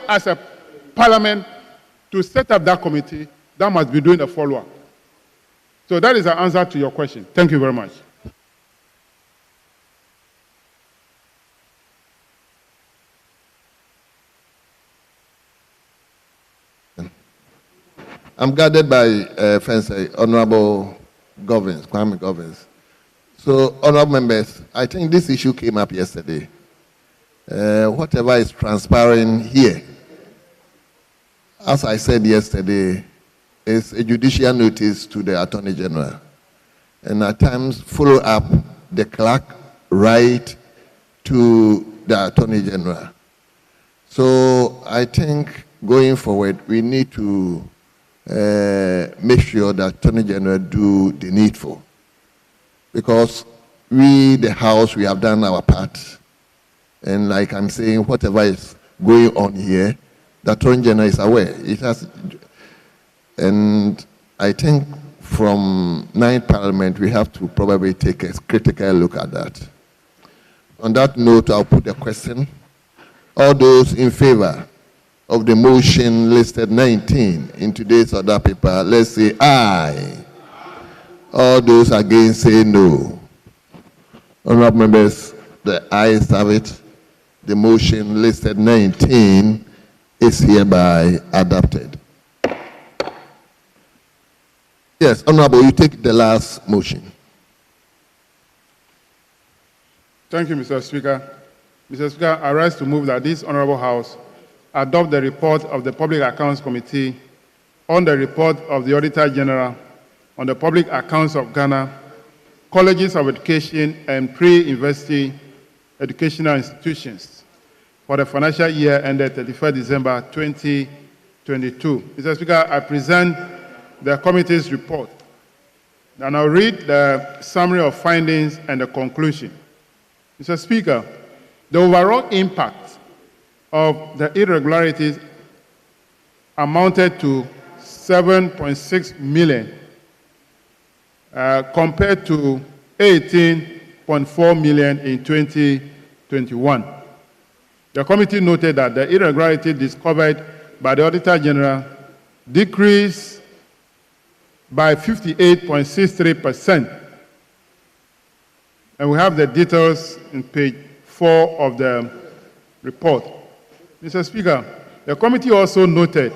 as a parliament to set up that committee that must be doing a follow-up. So that is the answer to your question. Thank you very much. I'm guided by Honorable Kwame Govins. So, honorable members, I think this issue came up yesterday. Whatever is transpiring here, as I said yesterday, is a judicial notice to the Attorney General. And at times, follow up the clerk right to the Attorney General. So I think going forward, we need to make sure that Attorney General do the needful. Because we, the House, we have done our part. And like I'm saying, whatever is going on here, the Attorney General is aware. It has, and I think from 9th Parliament, we have to probably take a critical look at that. On that note, I'll put a question. All those in favor of the motion listed 19 in today's order paper, let's say aye. All those against say no. Honorable members, the ayes have it. The motion listed 19 is hereby adopted. Yes, Honorable, you take the last motion. Thank you, Mr. Speaker. Mr. Speaker, I rise to move that this Honorable House adopt the report of the Public Accounts Committee on the report of the Auditor General on the public accounts of Ghana, colleges of education and pre-university educational institutions for the financial year ended 31st December 2022. Mr. Speaker, I present the committee's report, and I'll read the summary of findings and the conclusion. Mr. Speaker, the overall impact of the irregularities amounted to 7.6 million compared to 18.4 million in 2021. The committee noted that the irregularity discovered by the Auditor General decreased by 58.63%. And we have the details in page 4 of the report. Mr. Speaker, the committee also noted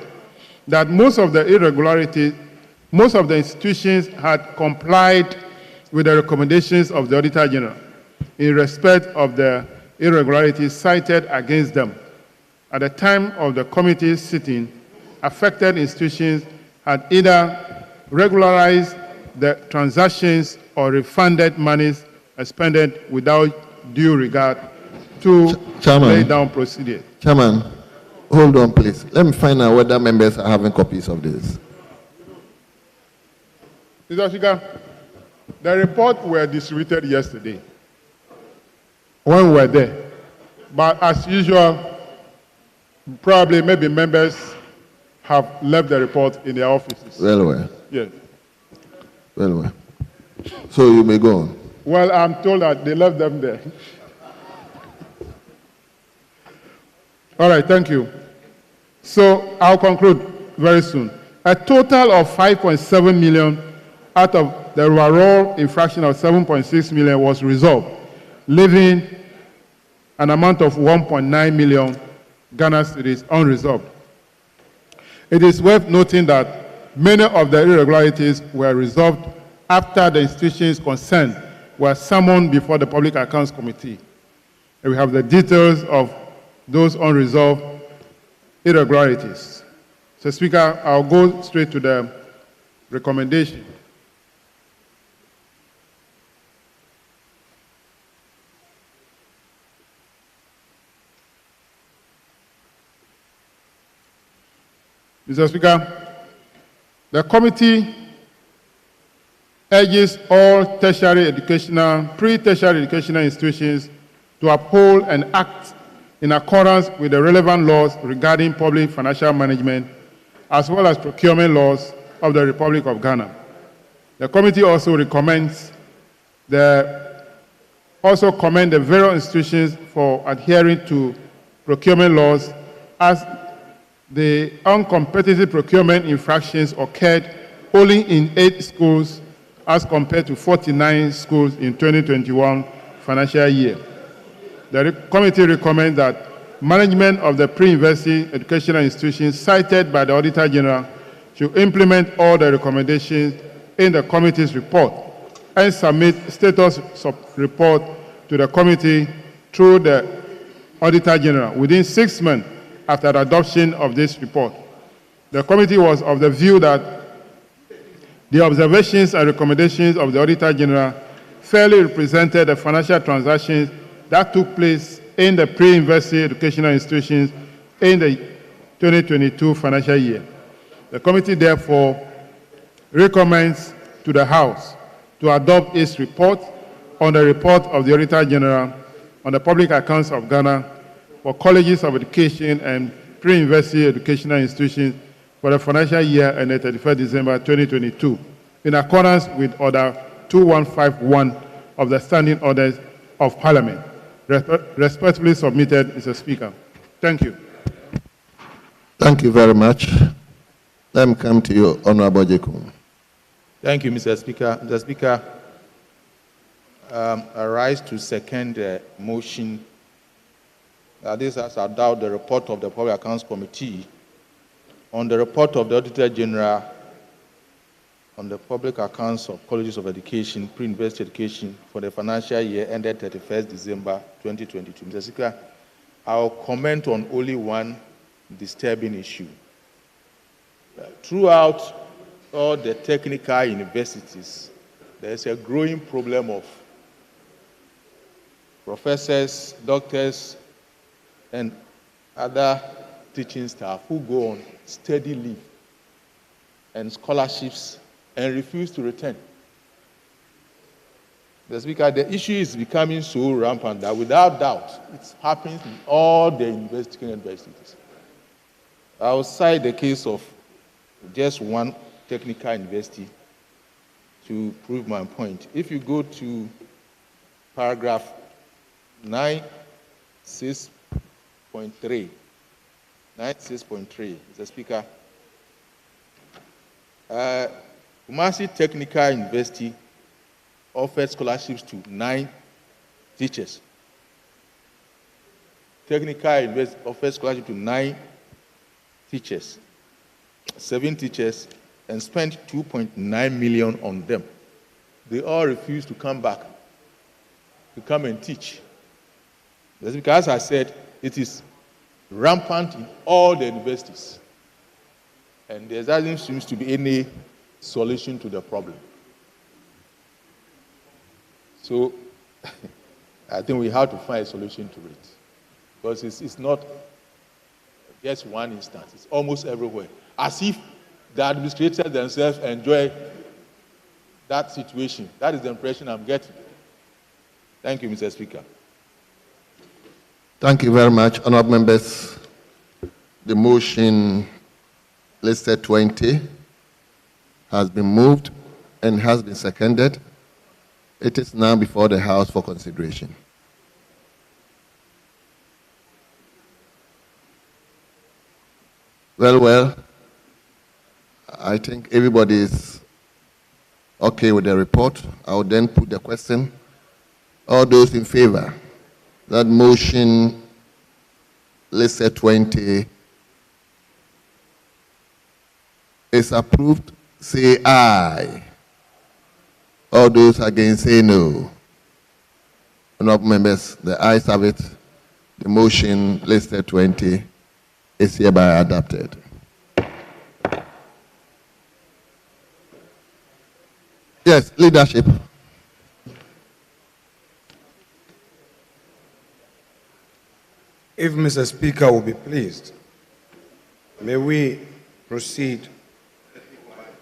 that most of the irregularities, most of the institutions had complied with the recommendations of the Auditor General in respect of the irregularities cited against them. At the time of the committee's sitting, affected institutions had either regularized the transactions or refunded monies expended without due regard to lay down procedures. Chairman, hold on, please. Let me find out whether members are having copies of this. Mr. Speaker, the report were distributed yesterday when we were there. But as usual, probably maybe members have left the report in their offices. Well. Yes. Well. So you may go on. Well, I'm told that they left them there. All right, thank you. So I'll conclude very soon. A total of 5.7 million out of the overall infraction of 7.6 million was resolved, leaving an amount of 1.9 million Ghana cedis unresolved. It is worth noting that many of the irregularities were resolved after the institutions concerned were summoned before the Public Accounts Committee. And we have the details of those unresolved irregularities. So, Speaker, I'll go straight to the recommendation. Mr. Speaker, the committee urges all tertiary educational, pre-tertiary educational institutions to uphold and act in accordance with the relevant laws regarding public financial management, as well as procurement laws of the Republic of Ghana. The committee also commend the various institutions for adhering to procurement laws as the uncompetitive procurement infractions occurred only in 8 schools as compared to 49 schools in 2021 financial year. The committee recommends that management of the pre-university educational institutions cited by the Auditor General should implement all the recommendations in the committee's report and submit status report to the committee through the Auditor General within 6 months after the adoption of this report. The committee was of the view that the observations and recommendations of the Auditor General fairly represented the financial transactions that took place in the pre-university educational institutions in the 2022 financial year. The committee therefore recommends to the House to adopt its report on the report of the Auditor General on the public accounts of Ghana for colleges of education and pre-university educational institutions for the financial year ended 31st December 2022, in accordance with Order 2151 of the Standing Orders of Parliament. Respectfully submitted, Mr. Speaker. Thank you. Thank you very much. Let me come to you, Honorable Jekum. Thank you, Mr. Speaker. Mr. Speaker, I rise to second the motion that this has adopted the report of the Public Accounts Committee on the report of the Auditor General on the public accounts of colleges of education, pre-university education for the financial year ended 31st December 2022. Mr. Speaker, I will comment on only one disturbing issue. Throughout all the technical universities, there is a growing problem of professors, doctors, and other teaching staff who go on steady leave and scholarships and refuse to return. The Speaker, the issue is becoming so rampant that without doubt, it's happening in all the universities. I will cite the case of just one technical university to prove my point. If you go to paragraph 96.3, Mr. Speaker, Kumasi Technical University offered scholarships to 9 teachers. Technical University offered scholarship to 9 teachers, 7 teachers, and spent 2.9 million on them. They all refused to come back, to come and teach. That's because, as I said, it is rampant in all the universities. And there doesn't seem to be any solution to the problem. So I think we have to find a solution to it. Because it's not just one instance, it's almost everywhere. As if the administrators themselves enjoy that situation. That is the impression I'm getting. Thank you, Mr. Speaker. Thank you very much, honorable members. The motion listed 20 has been moved and has been seconded. It is now before the House for consideration. Well, I think everybody is okay with the report. I will then put the question. All those in favor, that motion listed 20 is approved, say aye. All those against, say no. Honorable members, the ayes have it. The motion listed 20 is hereby adopted. Yes, leadership. If Mr. Speaker will be pleased, may we proceed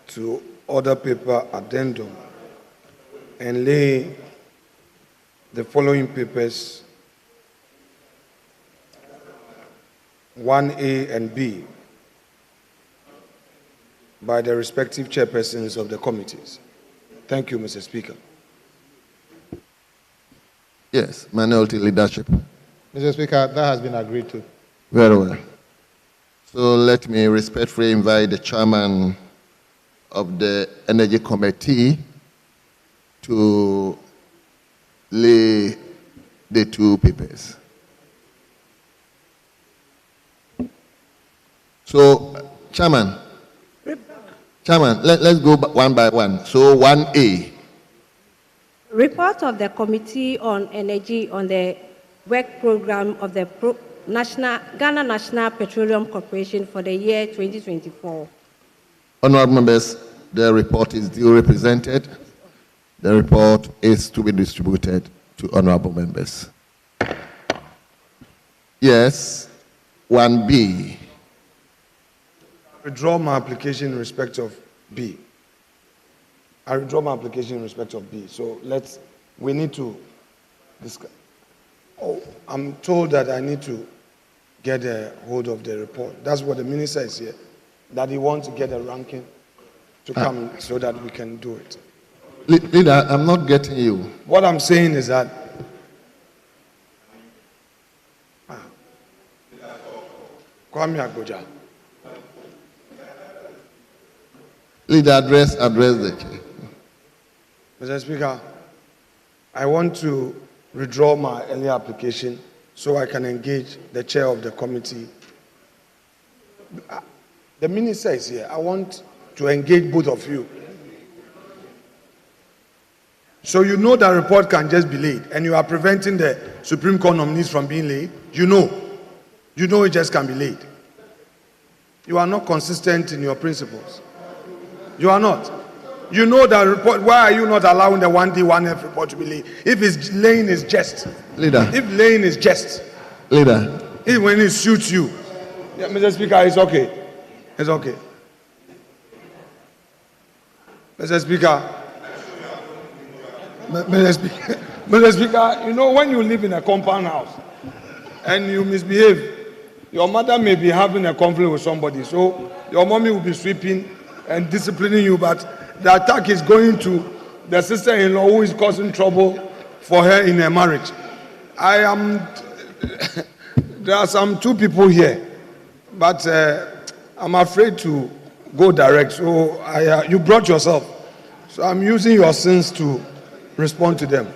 to order paper addendum and lay the following papers 1A and B by the respective chairpersons of the committees. Thank you, Mr. Speaker. Yes, minority leadership. Mr. Speaker, that has been agreed to. Very well. So let me respectfully invite the chairman of the Energy Committee to lay the two papers. So, Chairman, let's go one by one. So, 1A. Report of the Committee on Energy on the work program of the Ghana National Petroleum Corporation for the year 2024. Honorable members, the report is duly presented. The report is to be distributed to honorable members. Yes, 1B. Withdraw my application in respect of B. I withdraw my application in respect of B. So we need to discuss. Oh, I'm told that I need to get a hold of the report. That's what the minister is here, that he wants to get a ranking to come so that we can do it. Leader, I'm not getting you. What I'm saying is that Kwame Agboja. Leader, address the chair. Mr. Speaker, I want to withdraw my earlier application so I can engage the chair of the committee. The minister is here. I want to engage both of you. So you know that report can just be laid, and you are preventing the Supreme Court nominees from being laid. You know it just can be laid. You are not consistent in your principles. You are not. You know that report. Why are you not allowing the 1D, 1F report to be laid? If it's laying is just. Leader. If laying is just. Leader. If when it suits you. Yeah, Mr. Speaker, it's okay. It's okay. Mr. Speaker. Mr. Speaker, you know when you live in a compound house and you misbehave, your mother may be having a conflict with somebody, so your mommy will be sweeping and disciplining you, but the attack is going to the sister-in-law who is causing trouble for her in her marriage. There are some two people here, but I'm afraid to go direct, so you brought yourself, so I'm using your sins to respond to them.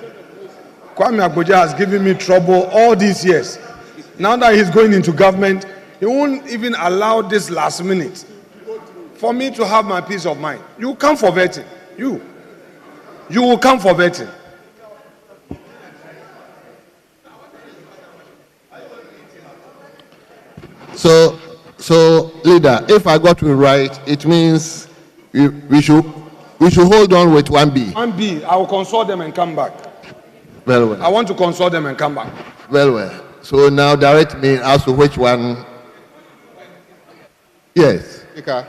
Kwame Agboja has given me trouble all these years. Now that he's going into government, he won't even allow this last minute for me to have my peace of mind. You come for vetting. You will come for vetting. So leader, if I got it right, it means we should hold on with 1B. 1B, I will consult them and come back. Very well. I want to consult them and come back. Very well. So now direct me as to which one. Yes. Speaker,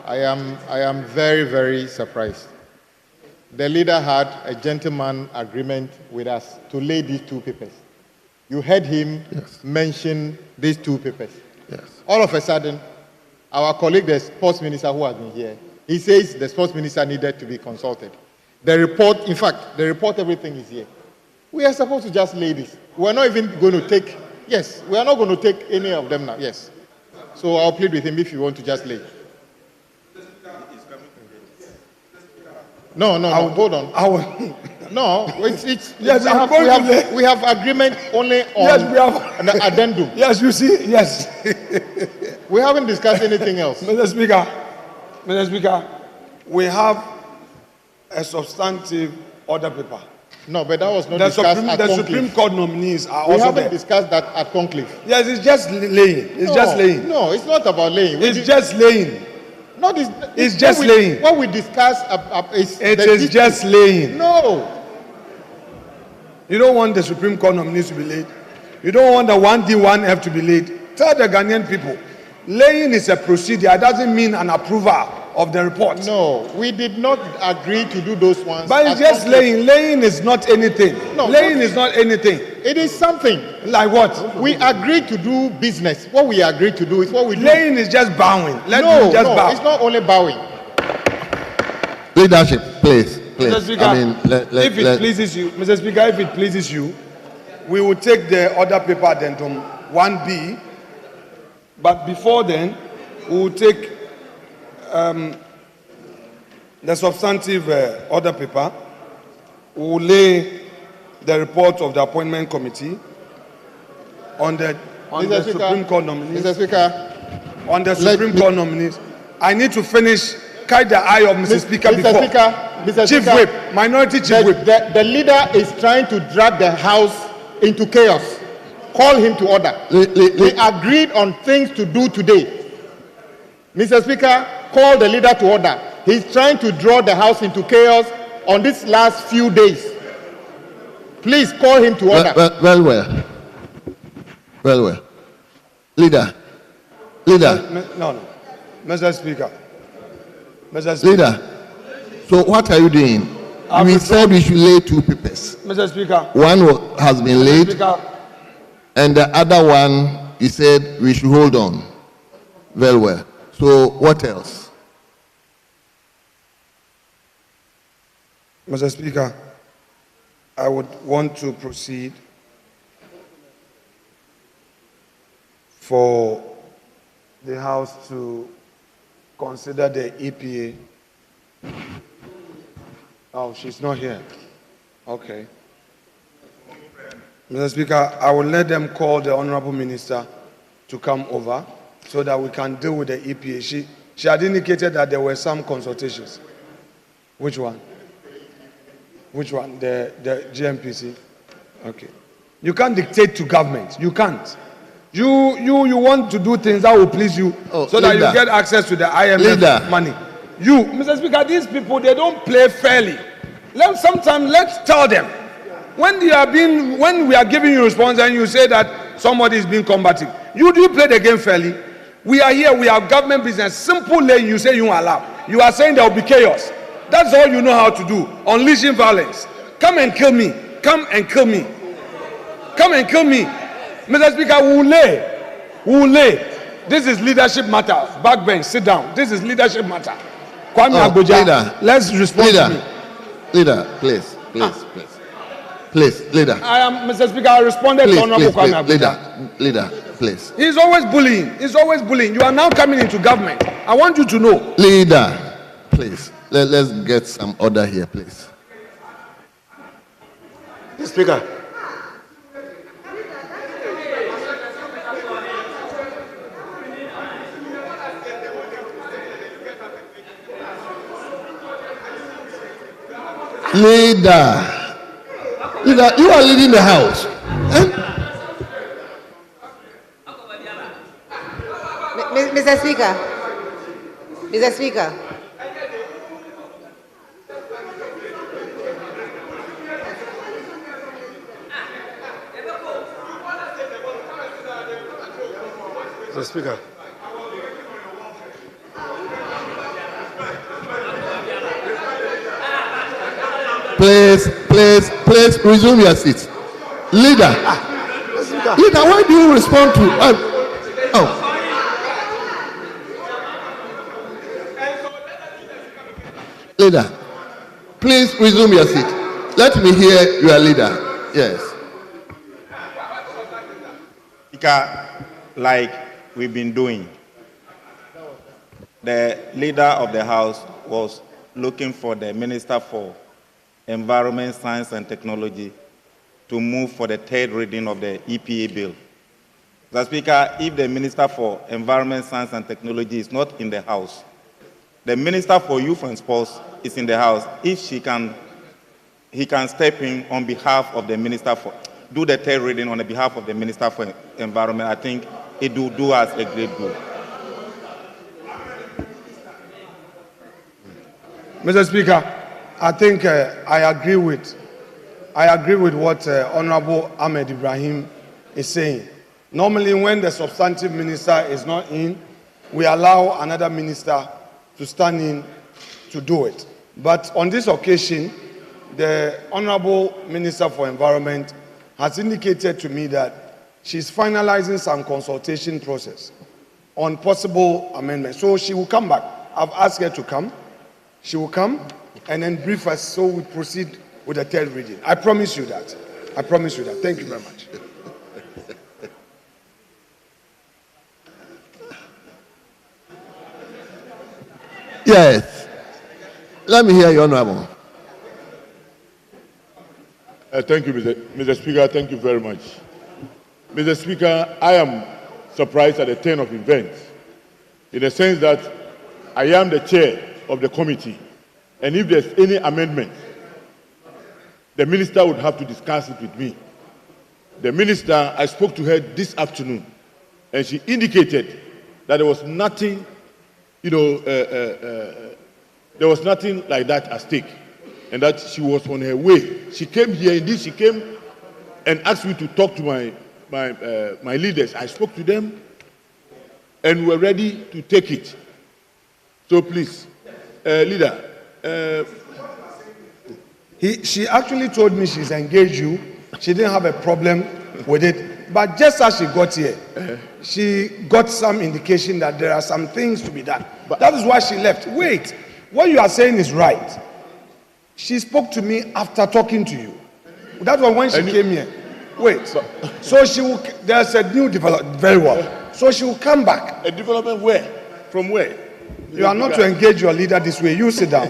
I am very, very surprised. The leader had a gentleman agreement with us to lay these two papers. You heard him mention these two papers. Yes. All of a sudden, our colleague, the sports minister who has been here, he says the sports minister needed to be consulted. The report, in fact, the report, everything is here. We are supposed to just lay this. We're not even going to take, yes, we are not going to take any of them now, yes. So I'll plead with him if you want to just lay. No, hold on. No, it's yes, we have agreement only on yes, we have an addendum. Yes, you see, yes. We haven't discussed anything else. Mr. Speaker, we have a substantive order paper. No, but that was not discussed at the conclave. Supreme Court nominees are We also haven't there. discussed that at conclave. Yes, it's just laying. It's just laying. No, it's not about laying. It's just laying. It's just laying. What we discussed is... It is just laying. No. You don't want the Supreme Court nominees to be laid. You don't want the 1D, 1F to be laid. Tell the Ghanaian people, laying is a procedure. It doesn't mean an approval of the report. No, we did not agree to do those ones. But it's just laying. Laying is not anything. No, laying is not anything. It is something. Like what? We agreed to do business. What we agreed to do is what we do. Laying is just bowing. No, bow. It's not only bowing. Leadership, please. Mr. Speaker, if it pleases you, Mr. Speaker, if it pleases you, we will take the order paper addendum 1B But before then, we will take the substantive order paper. We will lay the report of the appointment committee on the Supreme Court nominees. Mr. Speaker, On the Supreme Court nominees. I need to finish. Catch the eye of Mr. Speaker before. Mr. Chief Speaker, Whip, Minority Chief Whip. the leader is trying to drag the House into chaos. Call him to order. We agreed on things to do today. Mr. Speaker, call the leader to order. He's trying to draw the House into chaos on these last few days. Please call him to order. Well. Leader. No. Mr. Speaker. Leader. So what are you doing? We said we should lay 2 papers. Mr. Speaker. One has been laid, Speaker. and the other one, you said we should hold on. Very well. So what else? Mr. Speaker, I would want to proceed for the House to consider the EPA. Oh, she's not here. Okay. Mr. Speaker, I will let them call the Honorable Minister to come over so that we can deal with the EPA. She had indicated that there were some consultations. Which one? The GMPC? Okay. You can't dictate to government. You can't. You want to do things that will please you so that you get access to the IMF money. You, Mr. Speaker, these people, they don't play fairly. Sometimes let's tell them. When we are giving you response and you say that somebody is being combative, you do play the game fairly. We are here, we have government business. Simple lane, you say you won't allow. You are saying there will be chaos. That's all you know how to do. Unleashing violence. Come and kill me. Come and kill me. Come and kill me. Mr. Speaker, we will lay. This is leadership matter. Backbench, sit down. This is leadership matter. Kwame Agboja, leader. let's respond to me. Leader, please. Please, leader. I am, Mr. Speaker, I responded to Honorable Kwame Agboja. Leader, please. He's always bullying. You are now coming into government. I want you to know. Leader, please. Let's get some order here, please. Mr. Speaker. Leader, you are leading the House. Mr. Speaker. Mr. Speaker. Mr. Speaker. Please resume your seat. Leader, leader, why do you respond to? Leader, please resume your seat. Let me hear your leader. Yes. Speaker, like we've been doing, the leader of the House was looking for the Minister for Environment, Science and Technology to move for the 3rd reading of the EPA bill. Mr. Speaker, if the Minister for Environment, Science and Technology is not in the House, the Minister for Youth and Sports is in the House. If he can step in on behalf of the Minister for, do the 3rd reading on the behalf of the Minister for Environment, I think it will do us a great good. Mr. Speaker, I think I agree with what Honorable Ahmed Ibrahim is saying. Normally, when the substantive minister is not in, we allow another minister to stand in to do it. But on this occasion, the Honorable Minister for Environment has indicated to me that she's finalizing some consultation process on possible amendments. So she will come back. I've asked her to come. She will come and then brief us so we proceed with the 3rd reading. I promise you that. I promise you that. Thank you very much. Yes. Let me hear you, Honorable. Thank you, Mr. Speaker. Thank you very much. Mr. Speaker, I am surprised at the turn of events, in the sense that I am the chair of the committee, and if there's any amendment, the minister would have to discuss it with me. The minister, I spoke to her this afternoon, and she indicated that there was nothing, there was nothing like that at stake, and that she was on her way. She came here, indeed, she came and asked me to talk to my leaders. I spoke to them, and we're ready to take it. So please, leader. She actually told me she's engaged you. She didn't have a problem with it. But just as she got here, she got some indication that there are some things to be done. But that is why she left. Wait, what you are saying is right. She spoke to me after talking to you. That was when she came here. Wait, so she will, there's a new development, very well. So she will come back. A development where? From where? You are not to engage your leader this way. You sit down.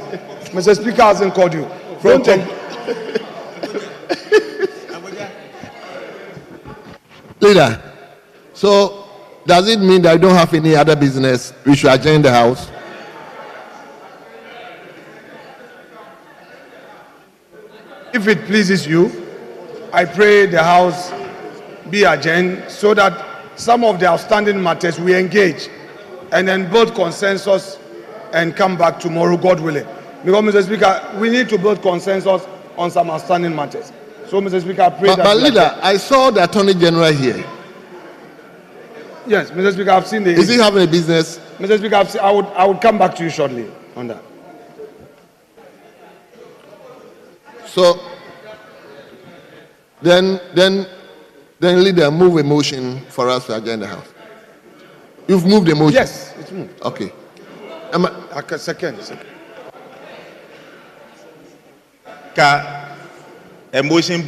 Mr. Speaker hasn't called you. Leader, so does it mean that you don't have any other business we should adjourn the House? If it pleases you, I pray the House be adjourned so that some of the outstanding matters we engage and then build consensus and come back tomorrow, God willing. Because, Mr. Speaker, we need to build consensus on some outstanding matters. So, Mr. Speaker, I pray that... But leader, I saw the Attorney General here. Yes, Mr. Speaker, I've seen the... Is he having a business? Mr. Speaker, I would come back to you shortly on that. So, then leader, move a motion for us to adjourn the House. You've moved the motion? Yes, it's moved. Okay. Second. A motion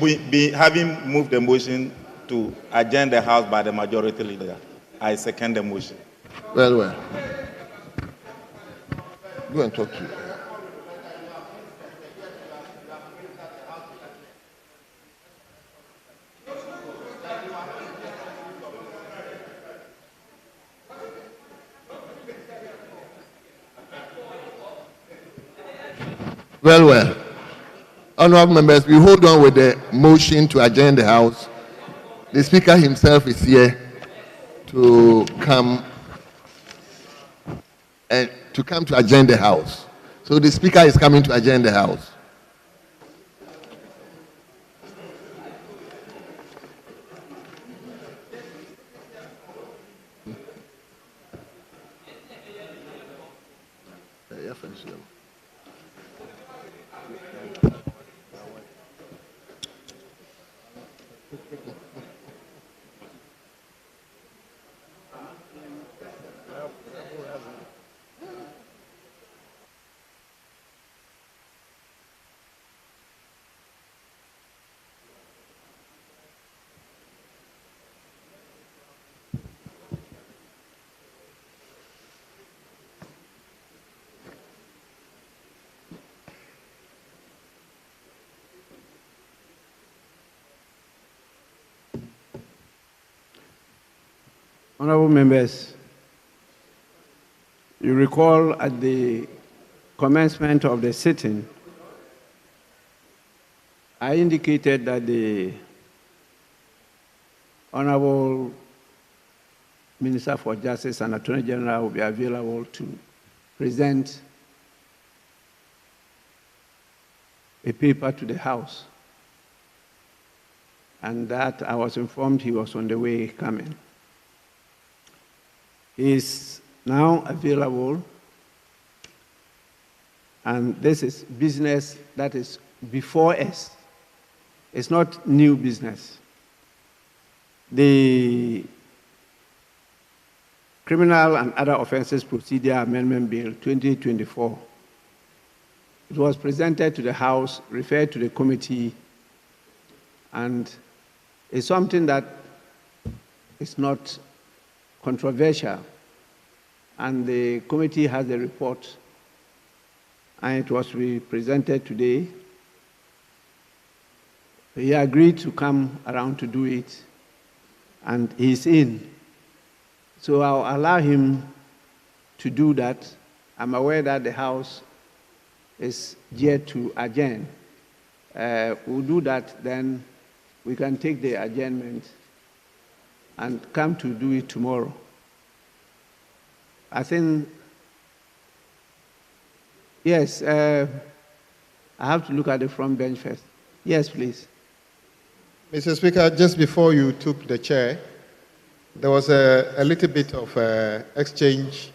having moved the motion to adjourn the House by the majority leader, I second the motion. Well. Go and talk to you. Well. Honorable members, we hold on with the motion to adjourn the House. The Speaker himself is here to come to adjourn the House. So the Speaker is coming to adjourn the House. Honorable members, you recall at the commencement of the sitting, I indicated that the Honorable Minister for Justice and Attorney General will be available to present a paper to the House, and that I was informed he was on the way coming. He is now available, and this is business that is before us. It's not new business. The Criminal and Other Offences Procedure Amendment Bill 2024, it was presented to the House, referred to the committee, and it's something that is not controversial, and the committee has a report and it was presented today. He agreed to come around to do it, and he's in. So I'll allow him to do that. I'm aware that the House is yet to adjourn. We'll do that, then we can take the adjournment and come to do it tomorrow. I think, yes, I have to look at the front bench first. Yes, please. Mr. Speaker, just before you took the chair, there was a little bit of exchange,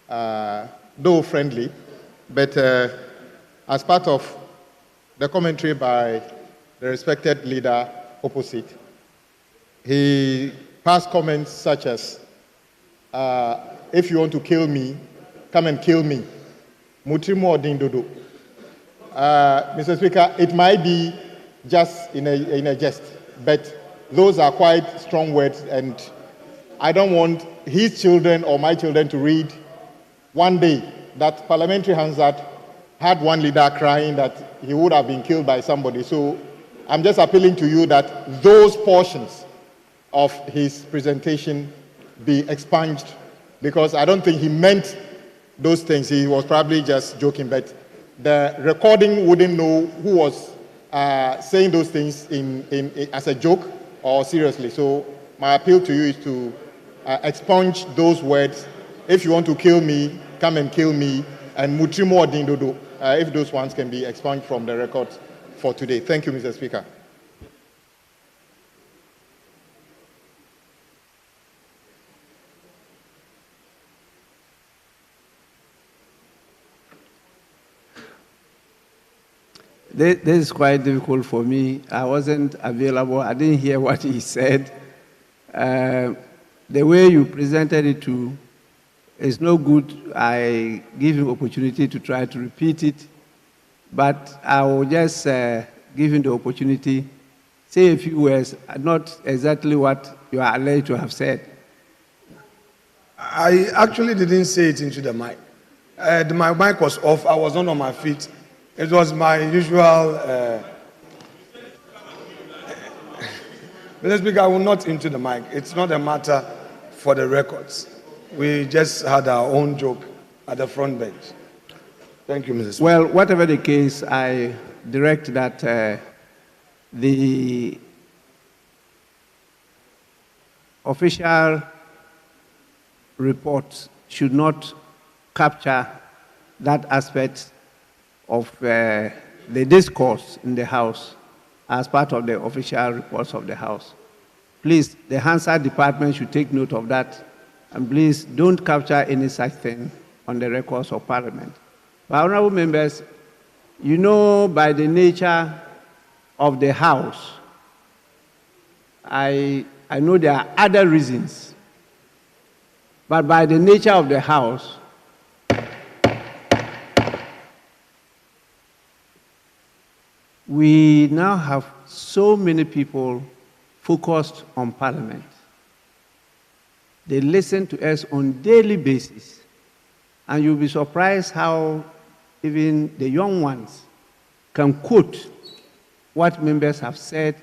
though friendly, but as part of the commentary by the respected leader opposite, he passed comments such as, if you want to kill me, come and kill me. Mutrimo Dindodo. Mr. Speaker, it might be just in a jest, but those are quite strong words, and I don't want his children or my children to read one day that Parliamentary Hansard had one leader crying that he would have been killed by somebody. So I'm just appealing to you that those portions of his presentation be expunged, because I don't think he meant those things. He was probably just joking, but the recording wouldn't know who was saying those things as a joke or seriously. So my appeal to you is to expunge those words. If you want to kill me, come and kill me, and Mutrimo Dindodo, if those ones can be expunged from the records for today. Thank you, Mr. Speaker. This is quite difficult for me. I wasn't available. I didn't hear what he said. The way you presented it to is no good. I give him opportunity to try to repeat it, but I will just give him the opportunity, say a few words, not exactly what you are alleged to have said. I actually didn't say it into the mic. My mic was off. I was not on my feet. It was my usual. Mr. Speaker, I will not into the mic. It's not a matter for the records. We just had our own joke at the front bench. Thank you, Mr. Speaker. Well, whatever the case, I direct that the official report should not capture that aspect of the discourse in the House as part of the official reports of the House. Please, the Hansard Department should take note of that, and please don't capture any such thing on the records of Parliament. But honorable members, you know, by the nature of the House, I know there are other reasons, but by the nature of the House, we now have so many people focused on Parliament. They listen to us on a daily basis, and you'll be surprised how even the young ones can quote what members have said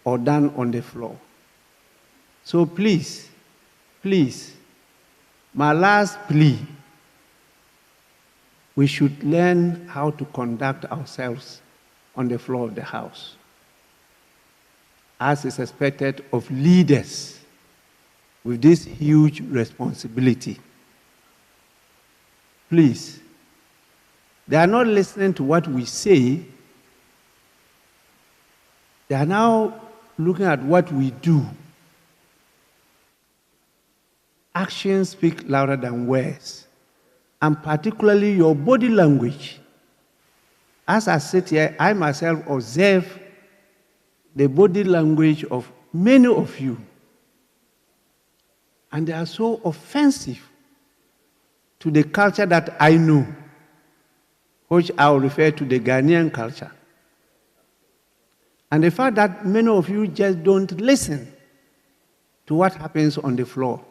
or done on the floor. So please, please, my last plea, we should learn how to conduct ourselves on the floor of the House, as is expected of leaders with this huge responsibility. Please, they are not listening to what we say. They are now looking at what we do. Actions speak louder than words, and particularly your body language. As I sit here, I myself observe the body language of many of you, and they are so offensive to the culture that I know, which I will refer to the Ghanaian culture. And the fact that many of you just don't listen to what happens on the floor.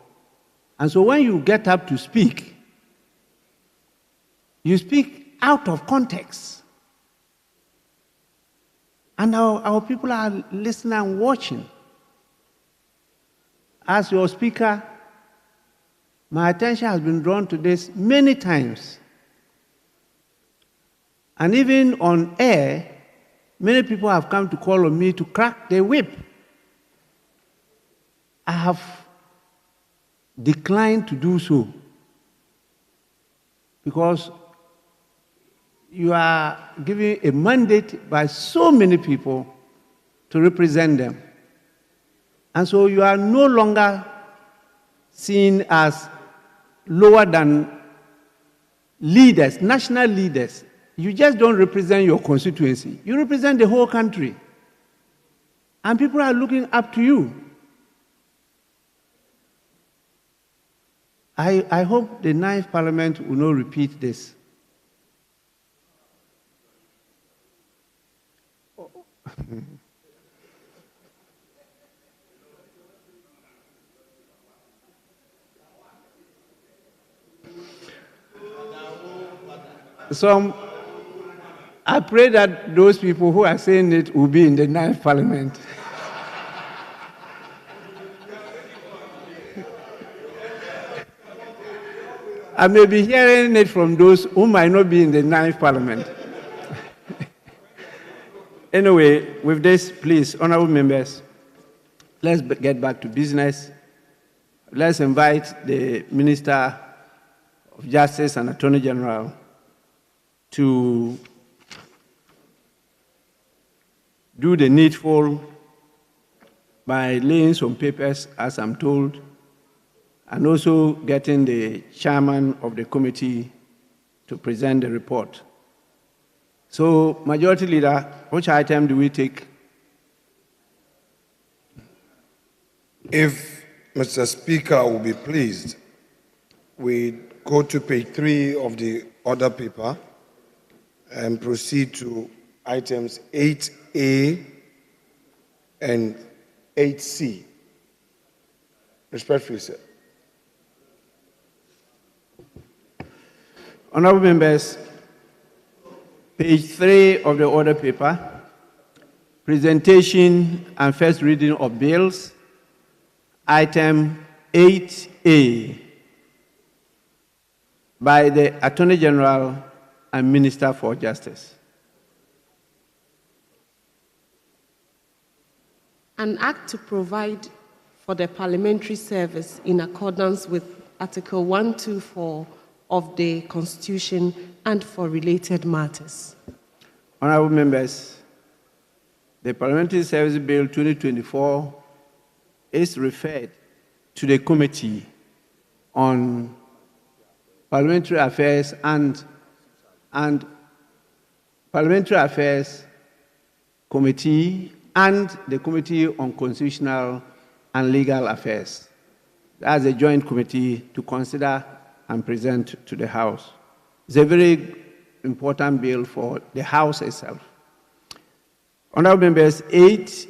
And so when you get up to speak, you speak out of context. And our people are listening and watching. As your speaker, my attention has been drawn to this many times. And even on air, many people have come to call on me to crack the whip. I have declined to do so because you are giving a mandate by so many people to represent them. And so you are no longer seen as lower than leaders, national leaders. You just don't represent your constituency. You represent the whole country. And people are looking up to you. I hope the 9th Parliament will not repeat this. So I pray that those people who are saying it will be in the 9th Parliament. I may be hearing it from those who might not be in the 9th Parliament. Anyway, with this, please, honorable members, let's get back to business. Let's invite the Minister of Justice and Attorney General to do the needful by laying some papers, as I'm told, and also getting the chairman of the committee to present the report. So, Majority Leader, which item do we take? If Mr. Speaker will be pleased, we go to page 3 of the order paper and proceed to items 8A and 8C. Respectfully, sir. Honorable members, page 3 of the order paper, presentation and first reading of bills, item 8A, by the Attorney General and Minister for Justice. An act to provide for the parliamentary service in accordance with Article 124 of the Constitution and for related matters. Honorable members, the Parliamentary Service Bill 2024 is referred to the Committee on Parliamentary Affairs and Parliamentary Affairs Committee and the Committee on Constitutional and Legal Affairs. That's a joint committee to consider and present to the House. It's a very important bill for the House itself. Honorable members, 8C.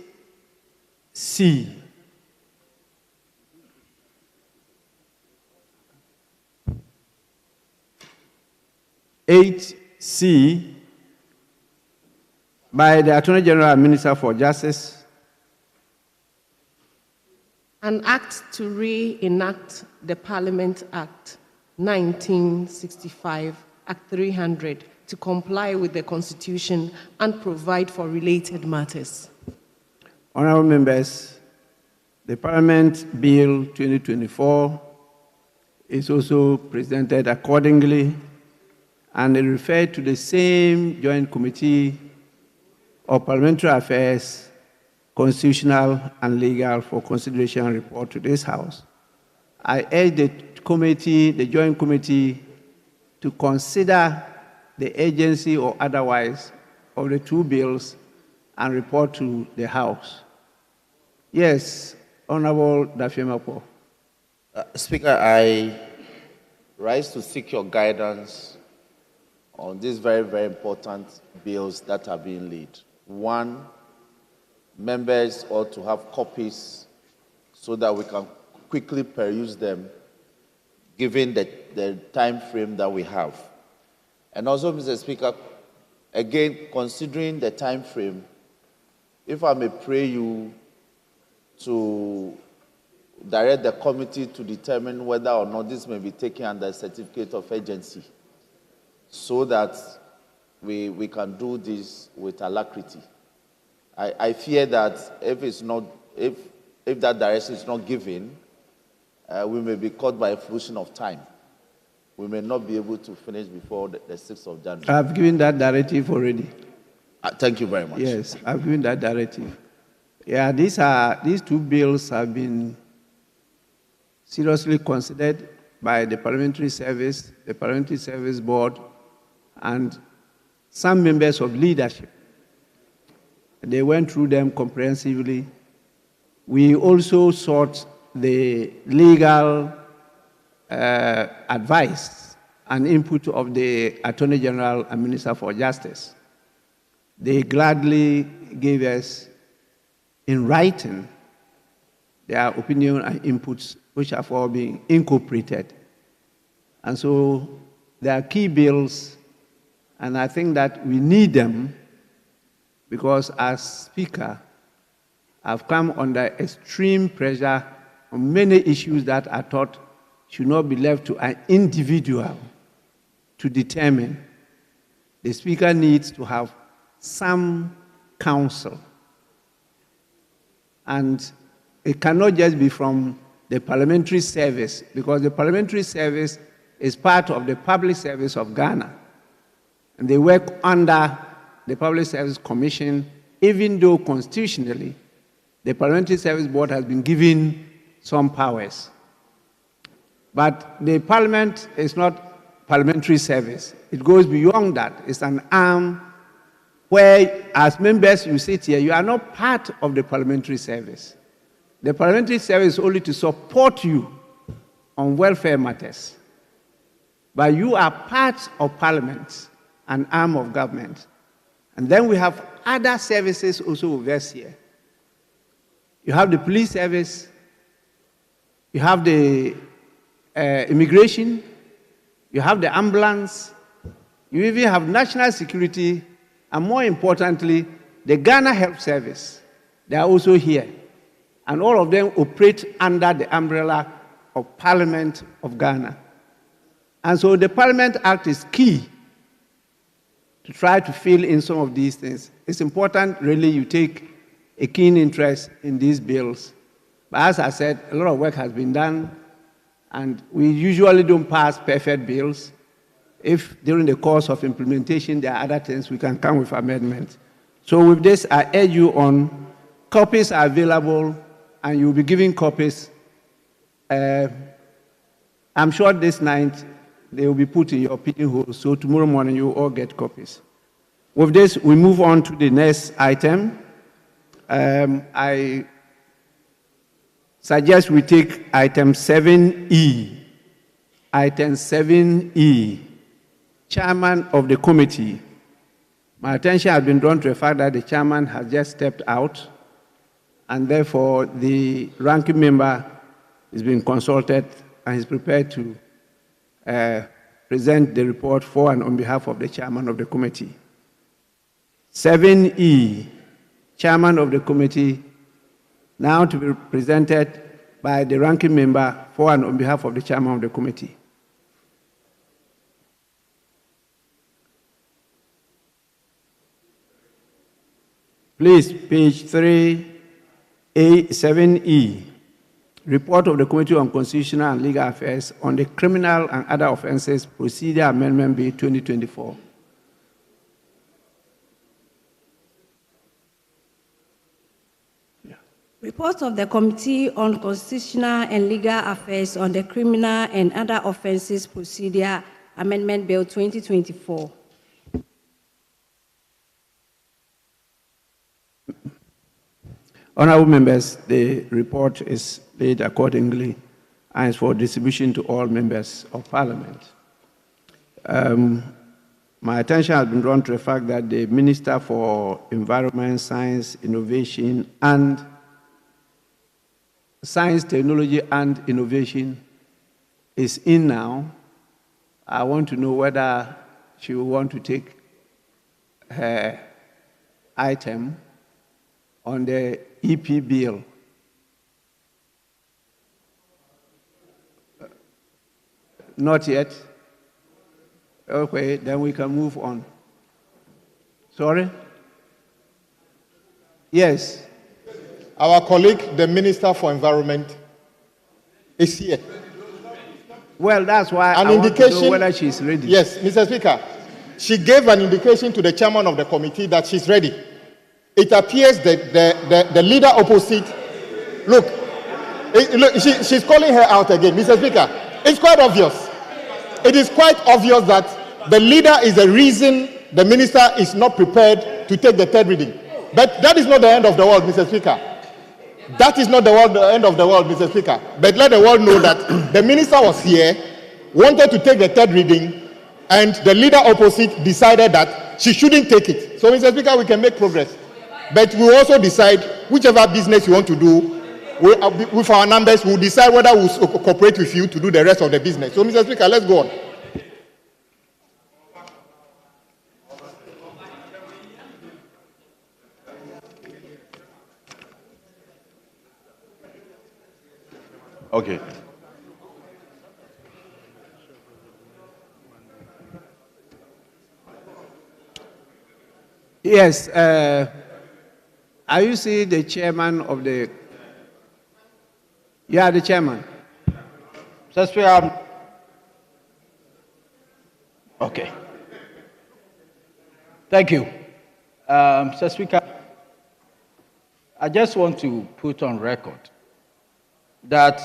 By the Attorney General and Minister for Justice. An act to re-enact the Parliament Act 1965, Act 300, to comply with the Constitution and provide for related matters. Honorable members, the Parliament Bill 2024 is also presented accordingly, and it referred to the same Joint Committee of Parliamentary Affairs, Constitutional and Legal for consideration and report to this House. I urge the committee, the Joint Committee, to consider the agency or otherwise of the two bills and report to the House. Yes, Honorable Dafemapo. Speaker, I rise to seek your guidance on these very, very important bills that are being laid. One, members ought to have copies so that we can quickly peruse them given the time frame that we have. And also, Mr. Speaker, again, considering the time frame, if I may pray you to direct the committee to determine whether or not this may be taken under a certificate of urgency, so that we can do this with alacrity. I fear that if that direction is not given, we may be caught by a fruition of time. We may not be able to finish before the 6th of January. I've given that directive already. Thank you very much. Yes, I've given that directive. Yeah, these two bills have been seriously considered by the Parliamentary Service, the Parliamentary Service Board, and some members of leadership. They went through them comprehensively. We also sought the legal advice and input of the Attorney General and Minister for Justice. They gladly gave us in writing their opinion and inputs, which have all been incorporated. And so there are key bills, and I think that we need them because as Speaker, I've come under extreme pressure on many issues that I thought should not be left to an individual to determine. The Speaker needs to have some counsel. And it cannot just be from the Parliamentary Service, because the Parliamentary Service is part of the Public Service of Ghana. And they work under the Public Service Commission, even though constitutionally the Parliamentary Service Board has been given some powers. But the Parliament is not parliamentary service. It goes beyond that. It's an arm where, as members, you sit here, you are not part of the parliamentary service. The parliamentary service is only to support you on welfare matters. But you are part of Parliament, an arm of government. And then we have other services also with us here. You have the police service, you have the immigration, you have the ambulance, you even have national security, and more importantly, the Ghana Health Service. They are also here. And all of them operate under the umbrella of Parliament of Ghana. And so the Parliament Act is key to try to fill in some of these things. It's important, really, you take a keen interest in these bills. But as I said, a lot of work has been done, and we usually don't pass perfect bills. If during the course of implementation there are other things, we can come with amendments. So with this, I urge you on. Copies are available, and you'll be giving copies. I'm sure this night they will be put in your pigeonhole, so tomorrow morning you will all get copies. With this, we move on to the next item. I suggest we take item 7E. Item 7E. Chairman of the committee. My attention has been drawn to the fact that the chairman has just stepped out, and therefore the ranking member is being consulted and is prepared to present the report for and on behalf of the chairman of the committee. 7E, chairman of the committee, now to be presented by the ranking member for and on behalf of the chairman of the committee. Please, page 3A7E, report of the Committee on Constitutional and Legal Affairs on the Criminal and Other Offences Procedure Amendment Bill 2024. Report of the Committee on Constitutional and Legal Affairs on the Criminal and Other Offences Procedure Amendment Bill 2024. Honorable members, the report is laid accordingly and is for distribution to all members of Parliament. My attention has been drawn to the fact that the Minister for Environment, Science, Innovation, and Science, Technology, and Innovation is in now. I want to know whether she will want to take her item on the EP bill. Not yet? Okay, then we can move on. Sorry? Yes. Our colleague, the Minister for Environment, is here. Well, that's why I want to know whether she's ready. Yes, Mr. Speaker. She gave an indication to the chairman of the committee that she's ready. It appears that the leader opposite, look, she's calling her out again. Mr. Speaker, it's quite obvious. It is quite obvious that the leader is the reason the minister is not prepared to take the third reading. But that is not the end of the world, Mr. Speaker. That is not the end of the world, Mr. Speaker. But let the world know that the minister was here, wanted to take the third reading, and the leader opposite decided that she shouldn't take it. So, Mr. Speaker, we can make progress. But we also decide whichever business you want to do, with our numbers, we'll decide whether we'll cooperate with you to do the rest of the business. So, Mr. Speaker, let's go on. Okay. Yes. Are you see the chairman of the... Yeah, the chairman. Mr. Speaker. Okay. Thank you. Mr. Speaker, I just want to put on record that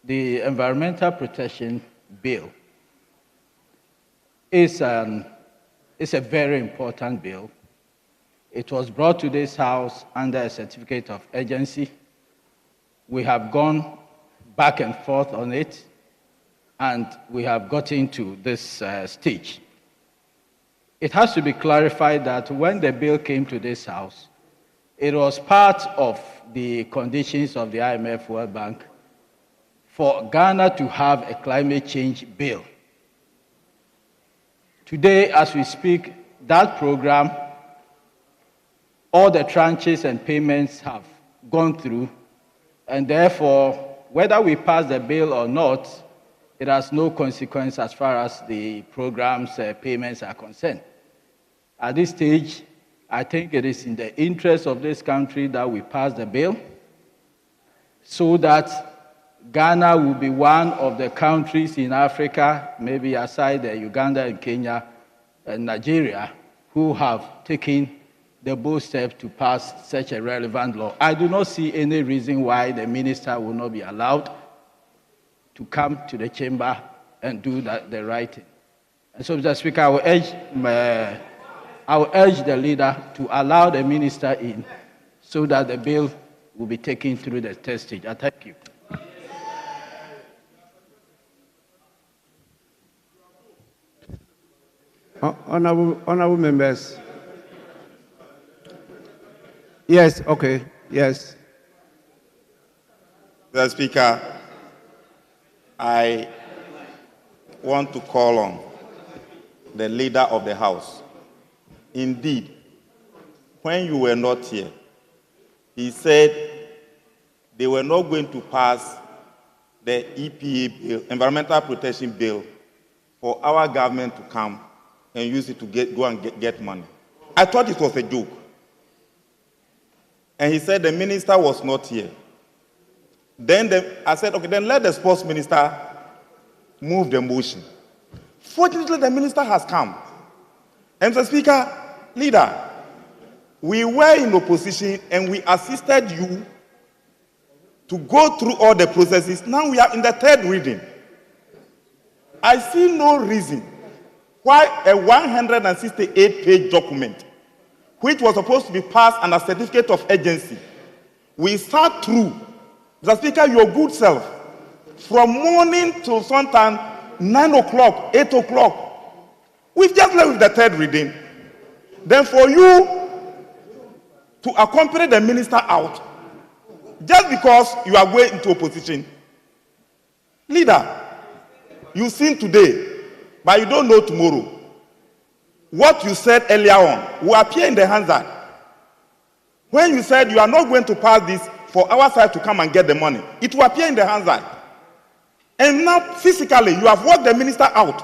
the Environmental Protection Bill is a very important bill. It was brought to this House under a certificate of urgency. We have gone back and forth on it, and we have gotten to this stage. It has to be clarified that when the bill came to this House, it was part of the conditions of the IMF World Bank for Ghana to have a climate change bill. Today, as we speak, that program, all the tranches and payments have gone through, and therefore, whether we pass the bill or not, it has no consequence as far as the program's payments are concerned. At this stage, I think it is in the interest of this country that we pass the bill so that Ghana will be one of the countries in Africa, maybe aside Uganda and Kenya and Nigeria, who have taken the bold step to pass such a relevant law. I do not see any reason why the minister will not be allowed to come to the chamber and do the right thing. And so, Mr. Speaker, I will urge the leader to allow the minister in so that the bill will be taken through the test stage. I thank you. Honorable members. Yes, okay, yes. Mr. Speaker, I want to call on the leader of the House. Indeed, when you were not here, he said they were not going to pass the EPA bill, Environmental Protection Bill, for our government to come and use it to go and get money. I thought it was a joke. And he said the minister was not here. Then I said, okay, then let the sports minister move the motion. Fortunately, the minister has come. And Mr. Speaker, leader, we were in opposition and we assisted you to go through all the processes. Now we are in the third reading. I see no reason why a 168-page document, which was supposed to be passed under certificate of urgency, we sat through, Mr. Speaker, your good self, from morning till sometime 9 o'clock, 8 o'clock. We've just left with the third reading. Then for you to accompany the minister out, just because you are going into opposition. Leader, you've seen today, but you don't know tomorrow. what you said earlier on will appear in the Hansard. When you said you are not going to pass this for our side to come and get the money, it will appear in the Hansard. And now, physically, you have worked the minister out.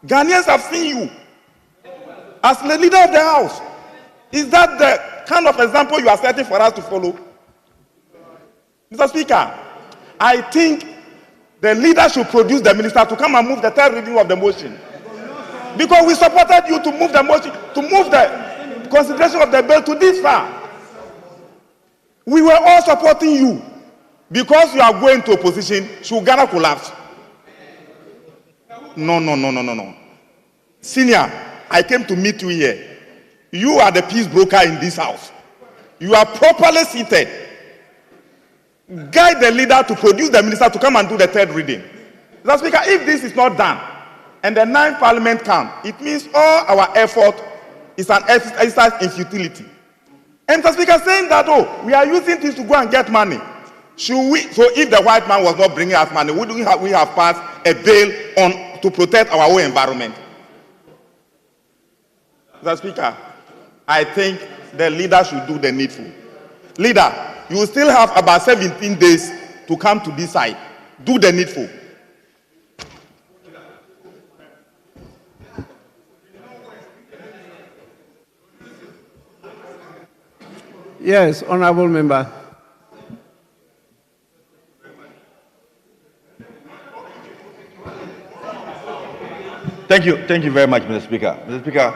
Ghanaians have seen you as the leader of the House. Is that the kind of example you are setting for us to follow? Mr. Speaker, I think the leader should produce the minister to come and move the third reading of the motion. Because we supported you to move the motion, to move the consideration of the bill to this far. We were all supporting you. Because you are going to opposition, should Ghana collapse? No. Senior, I came to meet you here. You are the peace broker in this house. You are properly seated. Guide the leader to produce the minister to come and do the third reading. Mr. Speaker, if this is not done, and the 9th Parliament comes, it means all our effort is an exercise in futility. And Mr. Speaker, saying that, oh, we are using this to go and get money. Should we? So if the white man was not bringing us money, would we have passed a bill on to protect our own environment? Mr. Speaker, I think the leader should do the needful. Leader, you still have about 17 days to come to this side. Do the needful. Yes, honorable member. Thank you very much, Mr. Speaker. Mr. Speaker,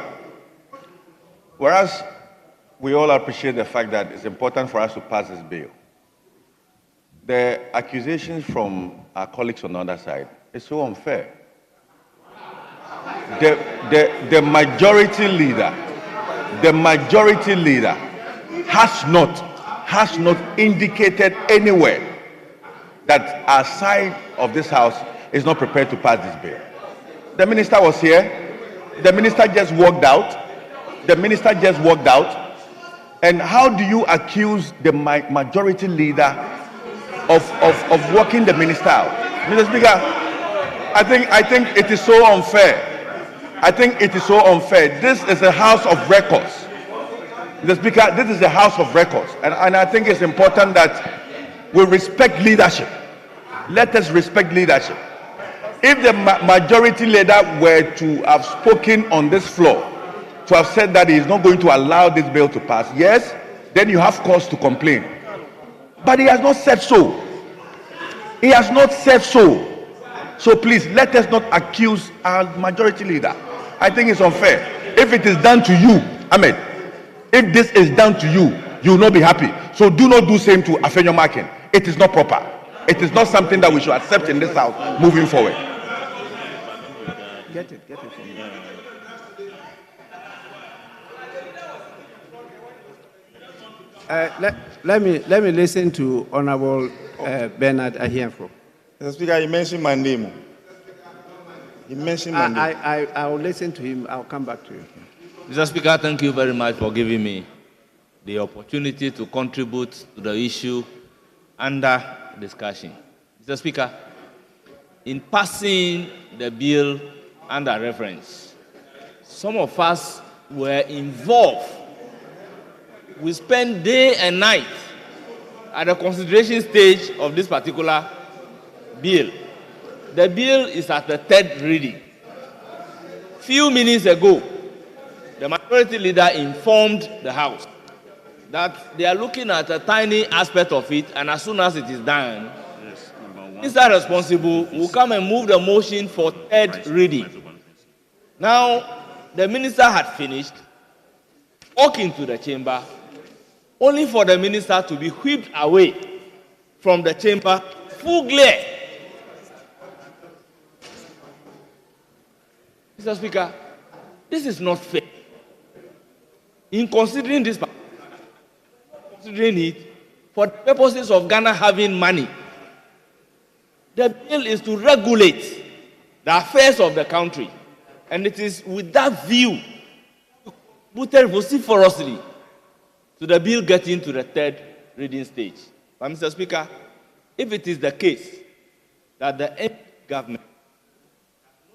whereas we all appreciate the fact that it's important for us to pass this bill, the accusations from our colleagues on the other side is so unfair. The majority leader has not indicated anywhere that our side of this house is not prepared to pass this bill. The minister was here. The minister just walked out. And how do you accuse the majority leader of walking the minister out? Mr. Speaker, I think it is so unfair. This is a house of records. Mr. Speaker, this is a house of records. And I think it's important that we respect leadership. Let us respect leadership. If the majority leader were to have spoken on this floor, to have said that he is not going to allow this bill to pass, yes, then you have cause to complain. But he has not said so. So please, let us not accuse our majority leader. I think it's unfair. If it is done to you, Ahmed, if this is done to you, you will not be happy. So do not do same to Afenyo-Markin. It is not proper. It is not something that we should accept in this house moving forward. Get it from me. Let me listen to Honorable Bernard Ahienfo. Mr. Speaker, you mentioned my name. I will listen to him. I'll come back to you. Mr. Speaker, thank you very much for giving me the opportunity to contribute to the issue under discussion. Mr. Speaker, in passing the bill under reference, some of us were involved. We spent day and night at the consideration stage of this particular bill. The bill is at the third reading. Few minutes ago, the majority leader informed the House that they are looking at a tiny aspect of it, and as soon as it is done, Mr. Responsible will come and move the motion for third reading. Now, the minister had finished, walked into the chamber, only for the minister to be whipped away from the chamber, full glare. Mr. Speaker, this is not fair. In considering this, considering it for the purposes of Ghana having money, the bill is to regulate the affairs of the country. And it is with that view, vociferously, to the bill getting to the third reading stage. But Mr. Speaker, if it is the case that the NPP government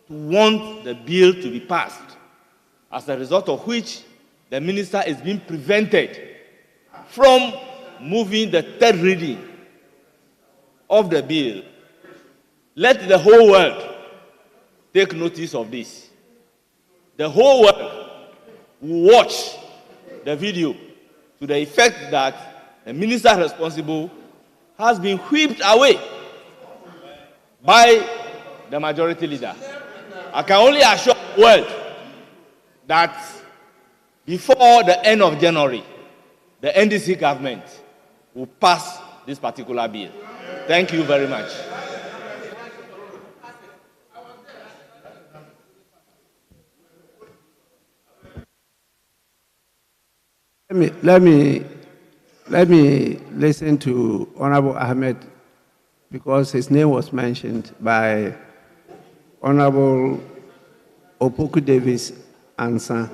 want the bill to be passed, as a result of which the minister is being prevented from moving the third reading of the bill. Let the whole world take notice of this. The whole world will watch the video to the effect that the minister responsible has been whipped away by the majority leader. I can only assure the world that before the end of January, the NDC government will pass this particular bill. Thank you very much. Let me listen to Honorable Ahmed, because his name was mentioned by Honorable Opoku Davis Ansa.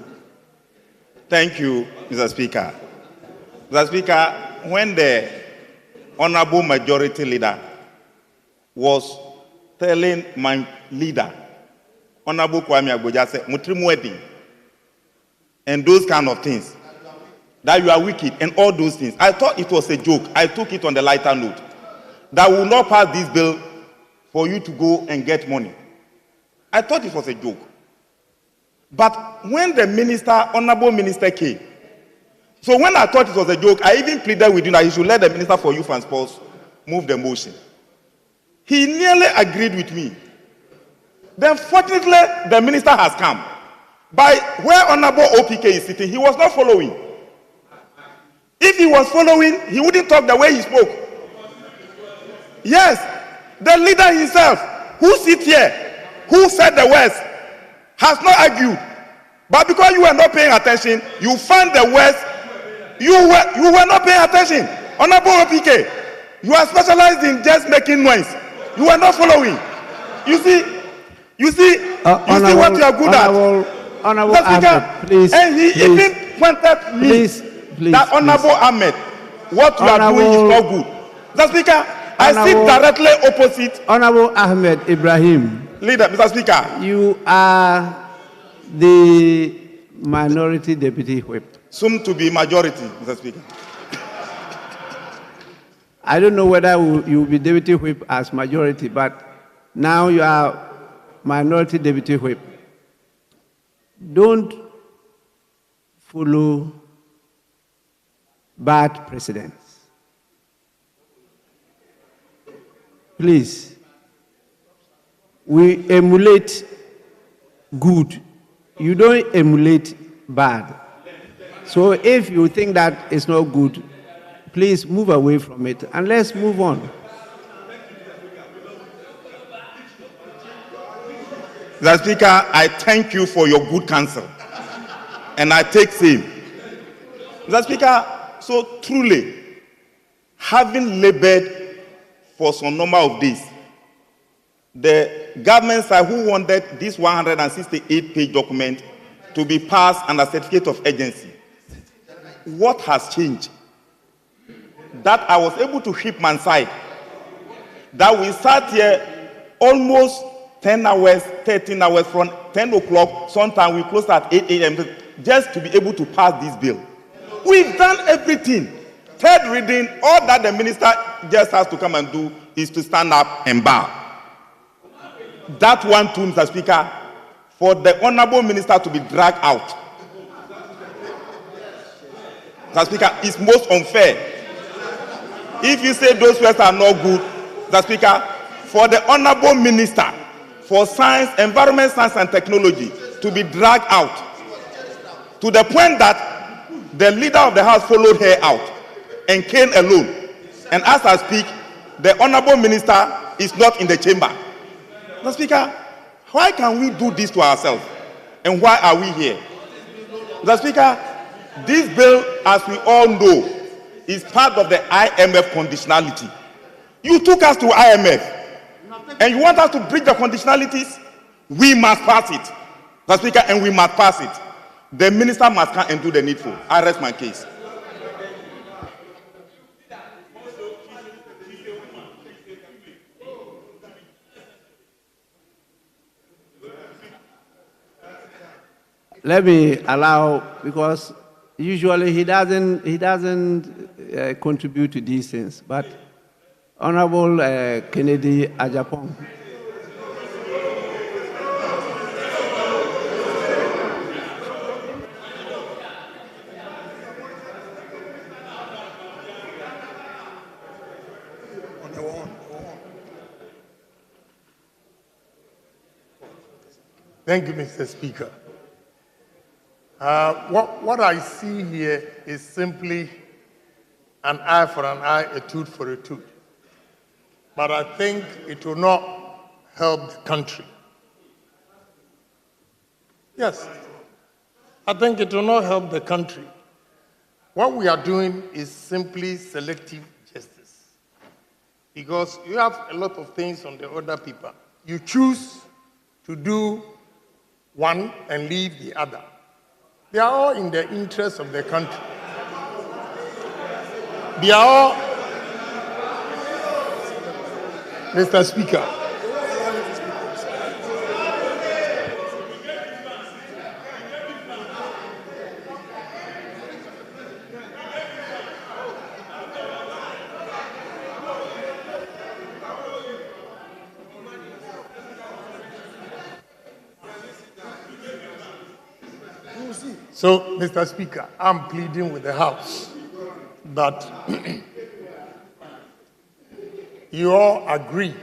Thank you, Mr. Speaker. Mr. Speaker, when the Honorable Majority Leader was telling my leader, Honorable Kwame Agboja, said, Mutrimu wedding, and those kind of things, that you are wicked, and all those things, I thought it was a joke. I took it on the lighter note. That will not pass this bill for you to go and get money. I thought it was a joke. But when the minister, Honorable Minister came, so when I thought it was a joke, I even pleaded with him that he should let the Minister for Youth and Sports move the motion. He nearly agreed with me. Then fortunately, the minister has come. By where Honorable OPK is sitting, he was not following. If he was following, he wouldn't talk the way he spoke. Yes, the leader himself, who sits here, who said the words, has not argued. But because you were not paying attention, you found the words, you were not paying attention. Honorable OPK, you are specialized in just making noise. You are not following. You see what you are good at. Honorable Ahmed, please. And he even pointed me. That Honorable Ahmed, what you are doing is not good. Mr. Speaker, I sit directly opposite. Honorable Ahmed Ibrahim. Leader, Mr. Speaker. You are the minority deputy whip. Soon to be majority, Mr. Speaker. I don't know whether you will be deputy whip as majority, but now you are minority deputy whip. Don't follow bad precedents. Please, we emulate good. You don't emulate bad. So if you think that it's not good, please move away from it and let's move on. Mr. Speaker, I thank you for your good counsel, and I take same. Mr. Speaker, so truly, having labored for some number of days, the government side who wanted this 168-page document to be passed under certificate of urgency, what has changed? That I was able to keep my side. That we sat here almost 10 hours, 13 hours from 10 o'clock, sometimes we close at 8 a.m. just to be able to pass this bill. We've done everything. Third reading, all that the minister just has to come and do is to stand up and bow. That one too, Mr. Speaker, for the honorable minister to be dragged out. Mr. Speaker, is most unfair. If you say those words are not good, Mr. Speaker, for the honorable minister for science, environment, science and technology to be dragged out to the point that the leader of the house followed her out and came alone. And as I speak, the honorable minister is not in the chamber. Mr. Speaker, why can we do this to ourselves? And why are we here? Mr. Speaker, this bill, as we all know, is part of the IMF conditionality. You took us to IMF, and you want us to break the conditionalities? We must pass it, Mr. Speaker, and we must pass it. The minister must come and do the needful. I rest my case. let me allow, because usually he doesn't contribute to these things, but Honorable Kennedy Ajapong. Thank you, Mr. Speaker. What I see here is simply an eye for an eye, a tooth for a tooth. But I think it will not help the country. Yes, I think it will not help the country. What we are doing is simply selective justice. Because you have a lot of things on the other paper. You choose to do one and leave the other. They are all in the interest of the country. They are all, Mr. Speaker. So, Mr. Speaker, I'm pleading with the House that you all agree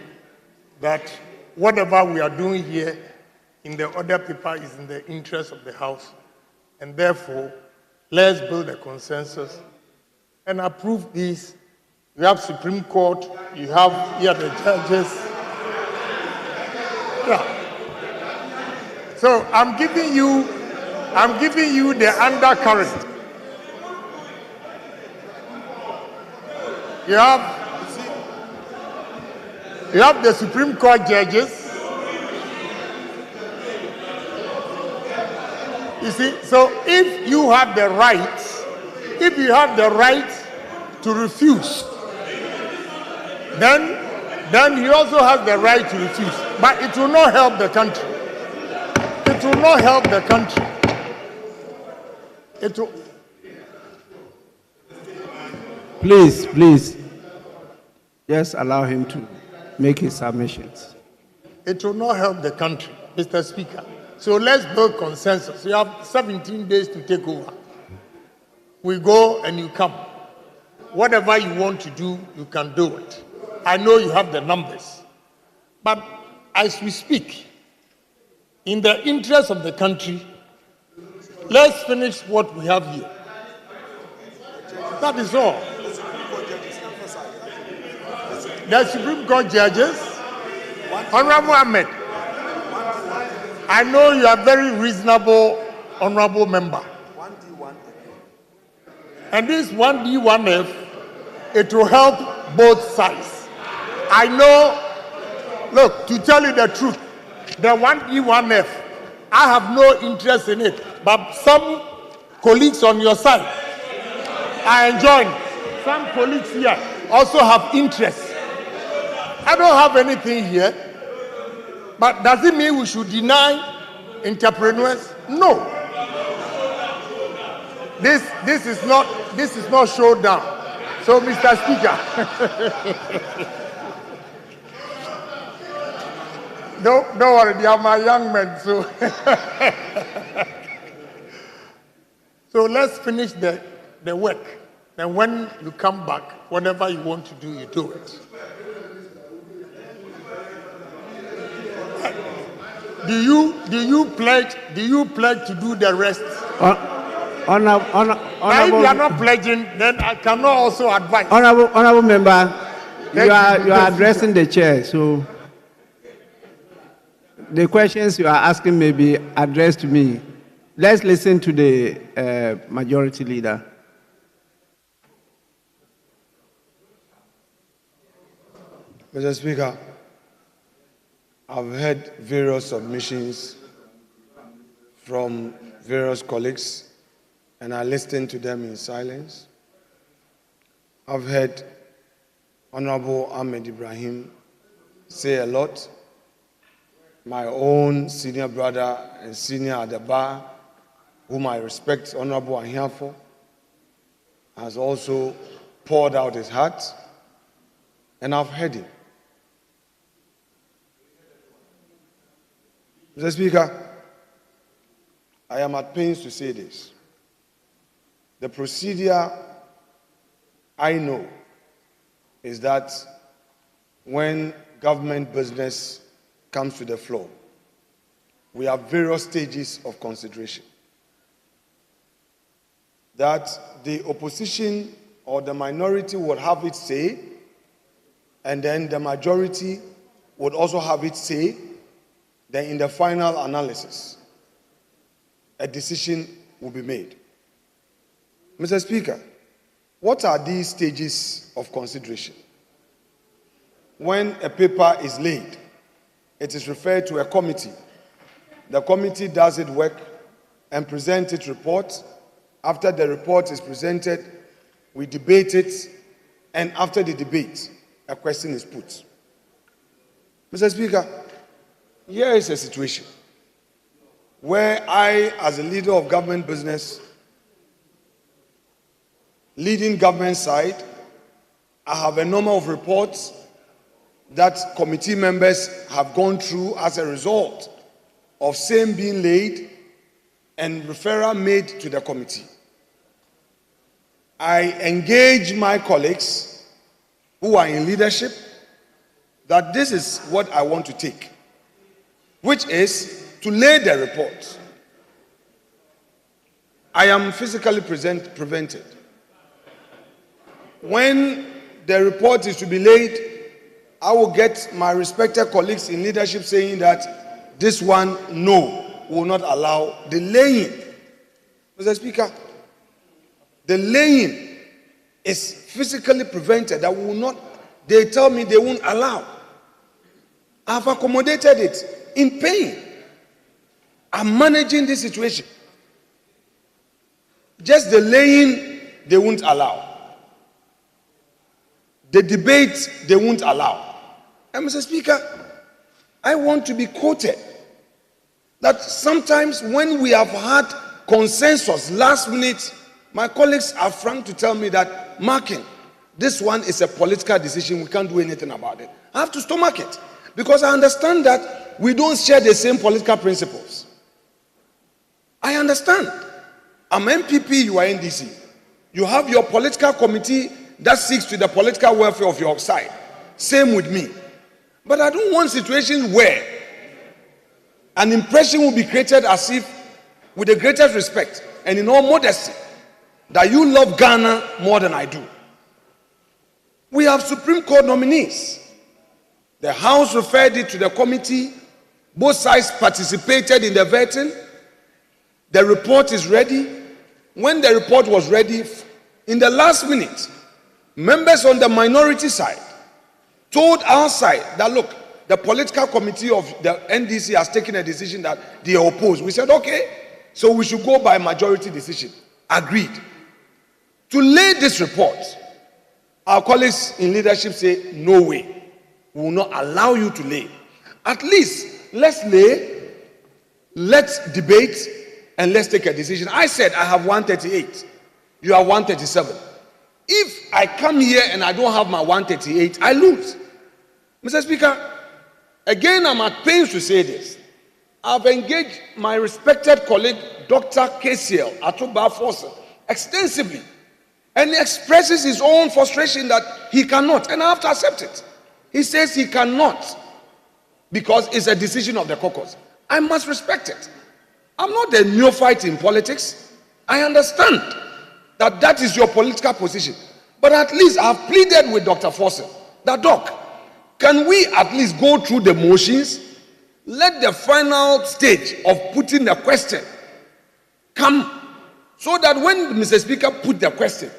that whatever we are doing here in the other paper is in the interest of the House, and therefore, let's build a consensus and approve this. You have Supreme Court, you have here the judges. Yeah. So I'm giving you the undercurrent. You have the Supreme Court judges. You see, so if you have the right to refuse, then he also has the right to refuse. But it will not help the country. It will not help the country. It will. Please, just allow him to make his submissions. It will not help the country, Mr. Speaker. So let's build consensus. You have 17 days to take over. We go and you come. Whatever you want to do, you can do it. I know you have the numbers. But as we speak, in the interest of the country, let's finish what we have here. That is all. The Supreme Court judges, Honorable Ahmed, I know you are very reasonable, honorable member. And this 1D, 1F, it will help both sides. I know, look, to tell you the truth, the 1D, 1F, I have no interest in it. But some colleagues on your side are enjoying. Some colleagues here also have interest. I don't have anything here. But does it mean we should deny entrepreneurs? No. This is not showdown. So, Mr. Speaker, don't worry, they are my young men. So let's finish the work. And when you come back, whatever you want to do, you do it. Do you pledge to do the rest? If you are not pledging, then I cannot also advise. Honorable member, you are addressing the chair, so the questions you are asking may be addressed to me. Let's listen to the majority leader. Mr. Speaker, I've heard various submissions from various colleagues, and I listened to them in silence. I've heard Honorable Ahmed Ibrahim say a lot. My own senior brother and senior at the bar whom I respect, Honorable Ahiafo, has also poured out his heart, and I've heard him. Mr. Speaker, I am at pains to say this. The procedure I know is that when government business comes to the floor, we have various stages of consideration. That the opposition or the minority would have its say, and then the majority would also have its say. Then in the final analysis, a decision will be made. Mr. Speaker, what are these stages of consideration? When a paper is laid, it is referred to a committee. The committee does its work and presents its report. After the report is presented, we debate it, and after the debate, a question is put. Mr. Speaker, here is a situation where I, as a leader of government business, leading government side, I have a number of reports that committee members have gone through as a result of same being laid and referral made to the committee. I engage my colleagues who are in leadership that this is what I want to take, which is to lay the report. I am physically prevented. When the report is to be laid, I will get my respected colleagues in leadership saying that this one, no, will not allow the laying. Mr. Speaker, the laying is physically prevented. That will not, they tell me they won't allow. I've accommodated it in pain. I'm managing this situation. Just the laying, they won't allow. The debate, they won't allow. And Mr. Speaker, I want to be quoted that sometimes when we have had consensus last minute, my colleagues are frank to tell me that, Markin, this one is a political decision, we can't do anything about it. I have to stomach it because I understand that we don't share the same political principles. I understand. I'm MPP, you are NDC. You have your political committee that seeks to the political welfare of your side. Same with me. But I don't want situations where an impression will be created as if, with the greatest respect and in all modesty, that you love Ghana more than I do. We have Supreme Court nominees. The House referred it to the committee. Both sides participated in the vetting. The report is ready. When the report was ready, in the last minute, members on the minority side told our side that, look, the political committee of the NDC has taken a decision that they oppose. We said, okay, so we should go by majority decision. Agreed. To lay this report, our colleagues in leadership say, no way. We will not allow you to lay. At least, let's lay, let's debate, and let's take a decision. I said I have 138. You have 137. If I come here and I don't have my 138, I lose. Mr. Speaker, again, I'm at pains to say this. I've engaged my respected colleague, Dr. KCL Atuba-Forson, extensively, and he expresses his own frustration that he cannot, and I have to accept it. He says he cannot because it's a decision of the caucus. I must respect it. I'm not a neophyte in politics. I understand that that is your political position. But at least I've pleaded with Dr. Forson that, Doc, can we at least go through the motions? Let the final stage of putting the question come so that when Mr. Speaker put the question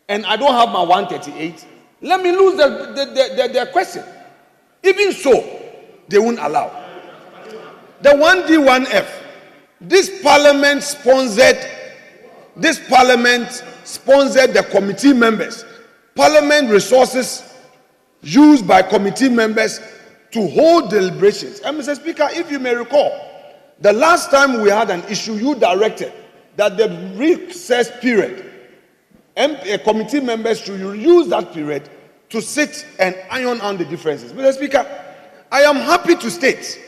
and I don't have my 138, let me lose the question. Even so, they won't allow. The 1D1F, this parliament sponsored the committee members. Parliament resources used by committee members to hold deliberations. And Mr. Speaker, if you may recall, the last time we had an issue, you directed that the recess period, committee members should use that period to sit and iron out the differences. Mr. Speaker, I am happy to state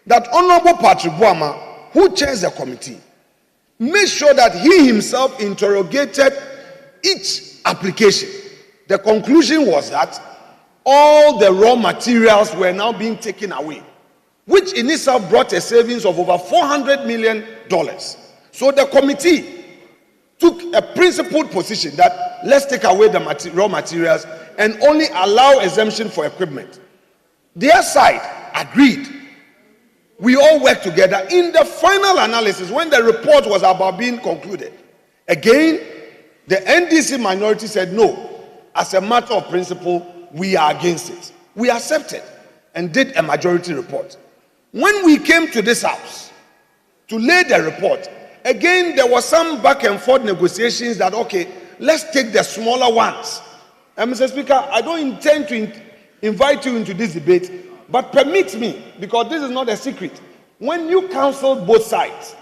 that Honorable Patrick Boama, who chairs the committee, made sure that he himself interrogated each application. The conclusion was that all the raw materials were now being taken away, which in itself brought a savings of over $400 million. So the committee took a principled position that let's take away the raw materials and only allow exemption for equipment. Their side agreed. We all worked together. In the final analysis, when the report was about being concluded, again, the NDC minority said no. As a matter of principle, we are against it. We accepted and did a majority report. When we came to this house to lay the report, again, there was some back and forth negotiations that, okay, let's take the smaller ones. And Mr. Speaker, I don't intend to invite you into this debate, but permit me, because this is not a secret. When you counseled both sides,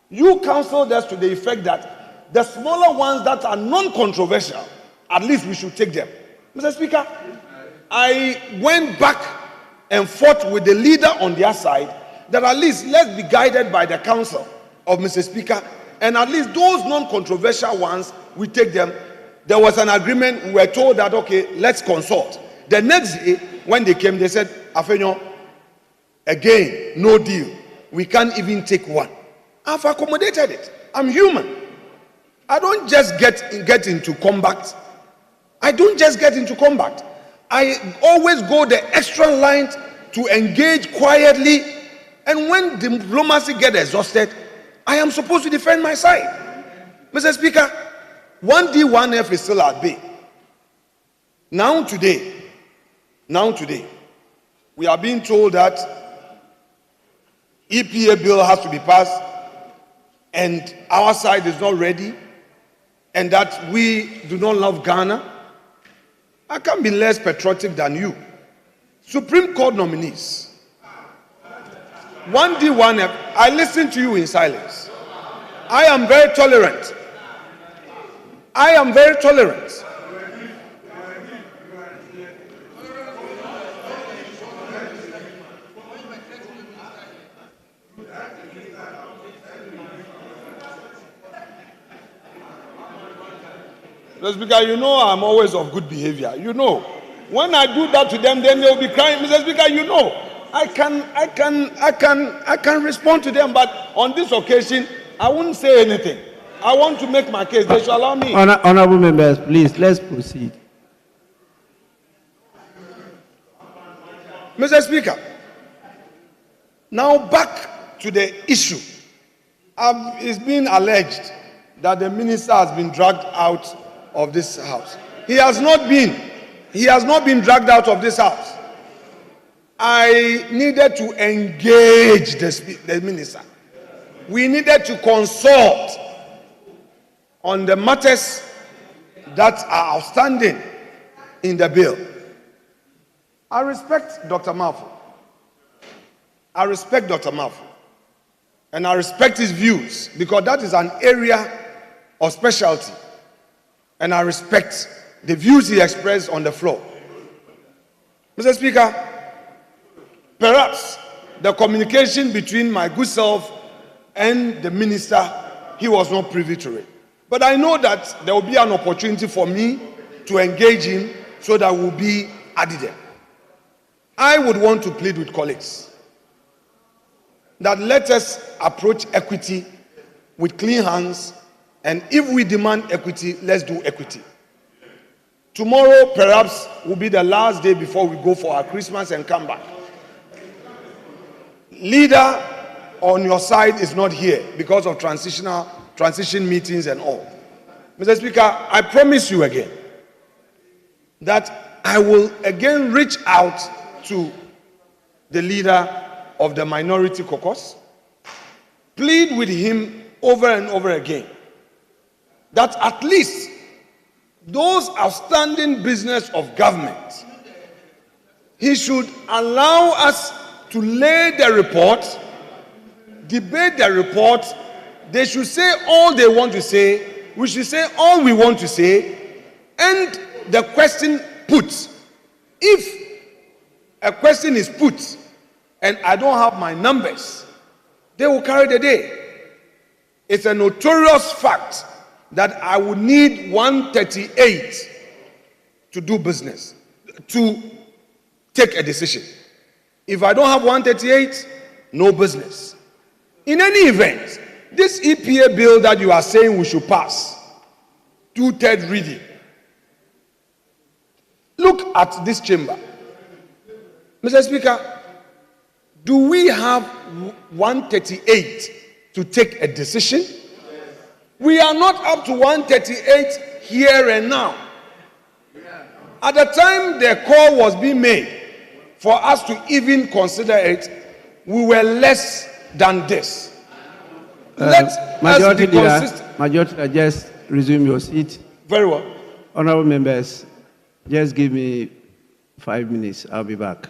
you counseled us to the effect that the smaller ones that are non-controversial, at least we should take them. Mr. Speaker, I went back and forth with the leader on their side that at least let's be guided by the counsel of Mr. Speaker, and at least those non-controversial ones, we take them. There was an agreement. We were told that, okay, let's consult. The next day, when they came, they said, Afenyo, again, no deal. We can't even take one. I've accommodated it. I'm human. I don't just get into combat. I don't just get into combat. I always go the extra line to engage quietly, and when diplomacy gets exhausted, I am supposed to defend my side. Mr. Speaker, 1D, 1F is still at bay. Now today, we are being told that EPA bill has to be passed, and our side is not ready, and that we do not love Ghana. I can't be less patriotic than you. Supreme Court nominees. 1D, 1F, I listen to you in silence. I am very tolerant. I am very tolerant. Mr. Speaker, you know I'm always of good behavior. You know, when I do that to them, then they'll be crying. Mr. Speaker, you know, I can respond to them, but on this occasion, I wouldn't say anything. I want to make my case. They should allow me. Honorable members, please, let's proceed. Mr. Speaker, now back to the issue. It's been alleged that the minister has been dragged out of this house. He has not been dragged out of this house. I needed to engage the minister. We needed to consult on the matters that are outstanding in the bill. I respect Dr. Mafu. And I respect his views, because that is an area of specialty. And I respect the views he expressed on the floor. Mr. Speaker, perhaps the communication between my good self and the minister, he was not privy to it. But I know that there will be an opportunity for me to engage him so that we'll be added. I would want to plead with colleagues that let us approach equity with clean hands, and if we demand equity, let's do equity. Tomorrow perhaps will be the last day before we go for our Christmas and come back. Leader on your side is not here because of transition meetings and all. Mr. Speaker, I promise you again that I will again reach out to the leader of the minority caucus, plead with him over and over again that at least those outstanding business of government, he should allow us to lay the report, debate the report, They should say all they want to say. We should say all we want to say. And the question put. If a question is put and I don't have my numbers, they will carry the day. It's a notorious fact that I would need 138 to do business, to take a decision. If I don't have 138, no business. In any event, this EPA bill that you are saying we should pass, 2/3 reading, look at this chamber. Mr. Speaker, do we have 138 to take a decision? We are not up to 138 here and now. At the time the call was being made for us to even consider it, we were less than this. Majority Leader, just resume your seat. Very well. Honorable members, just give me 5 minutes. I'll be back.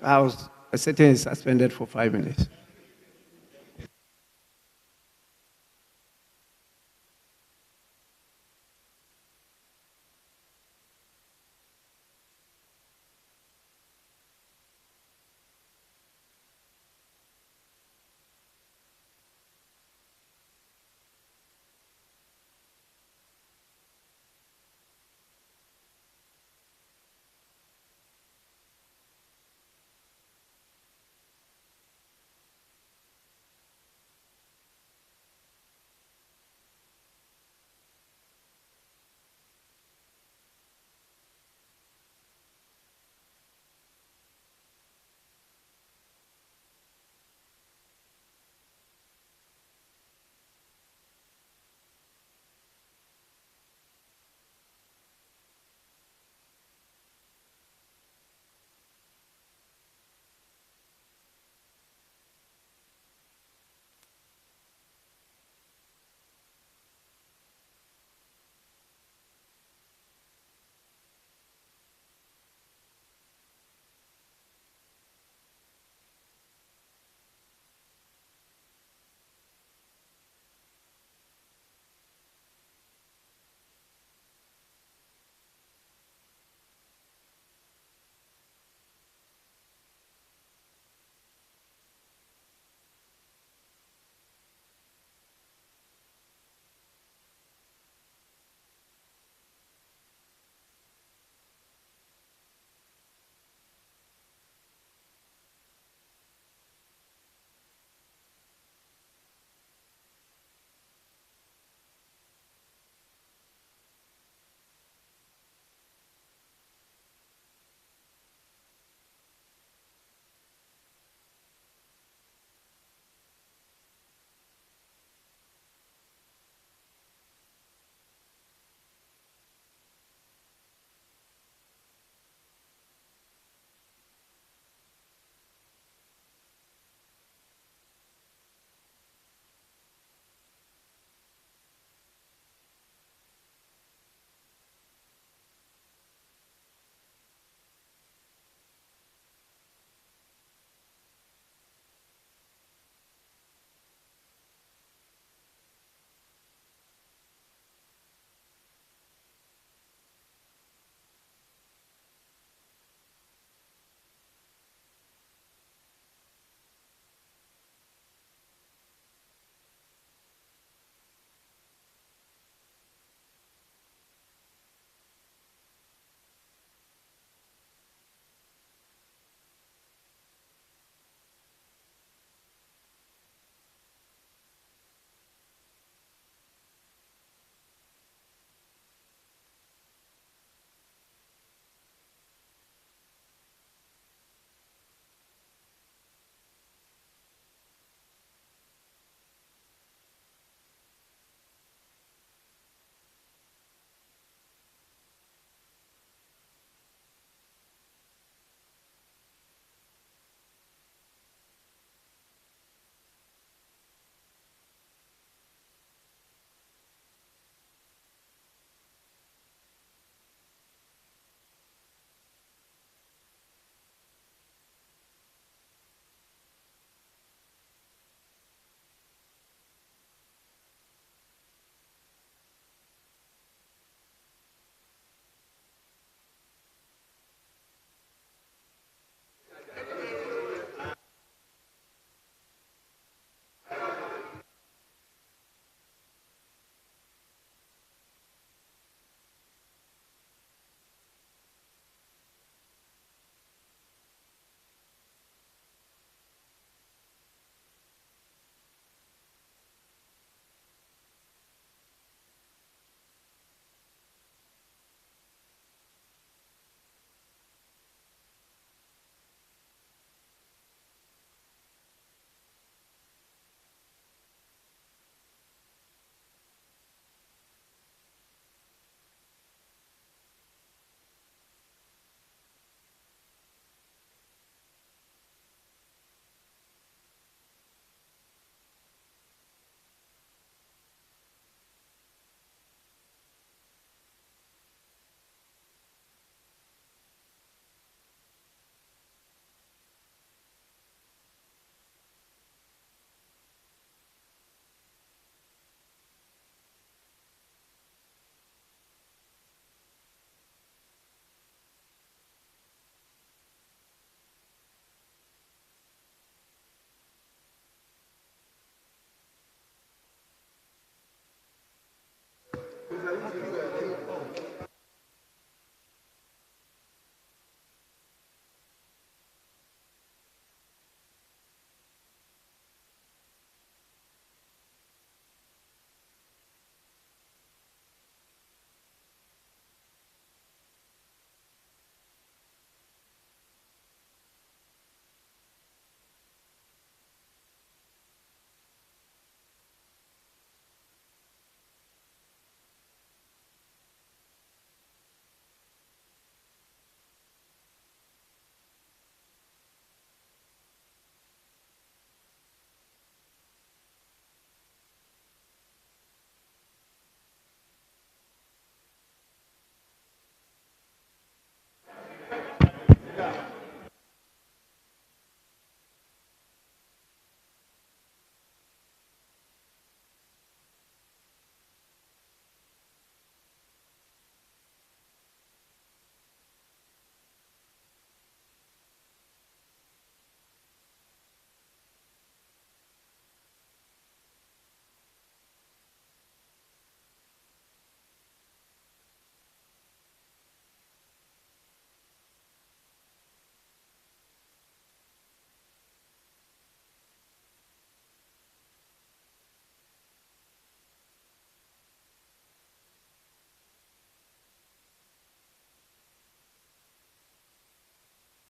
A sitting is suspended for 5 minutes.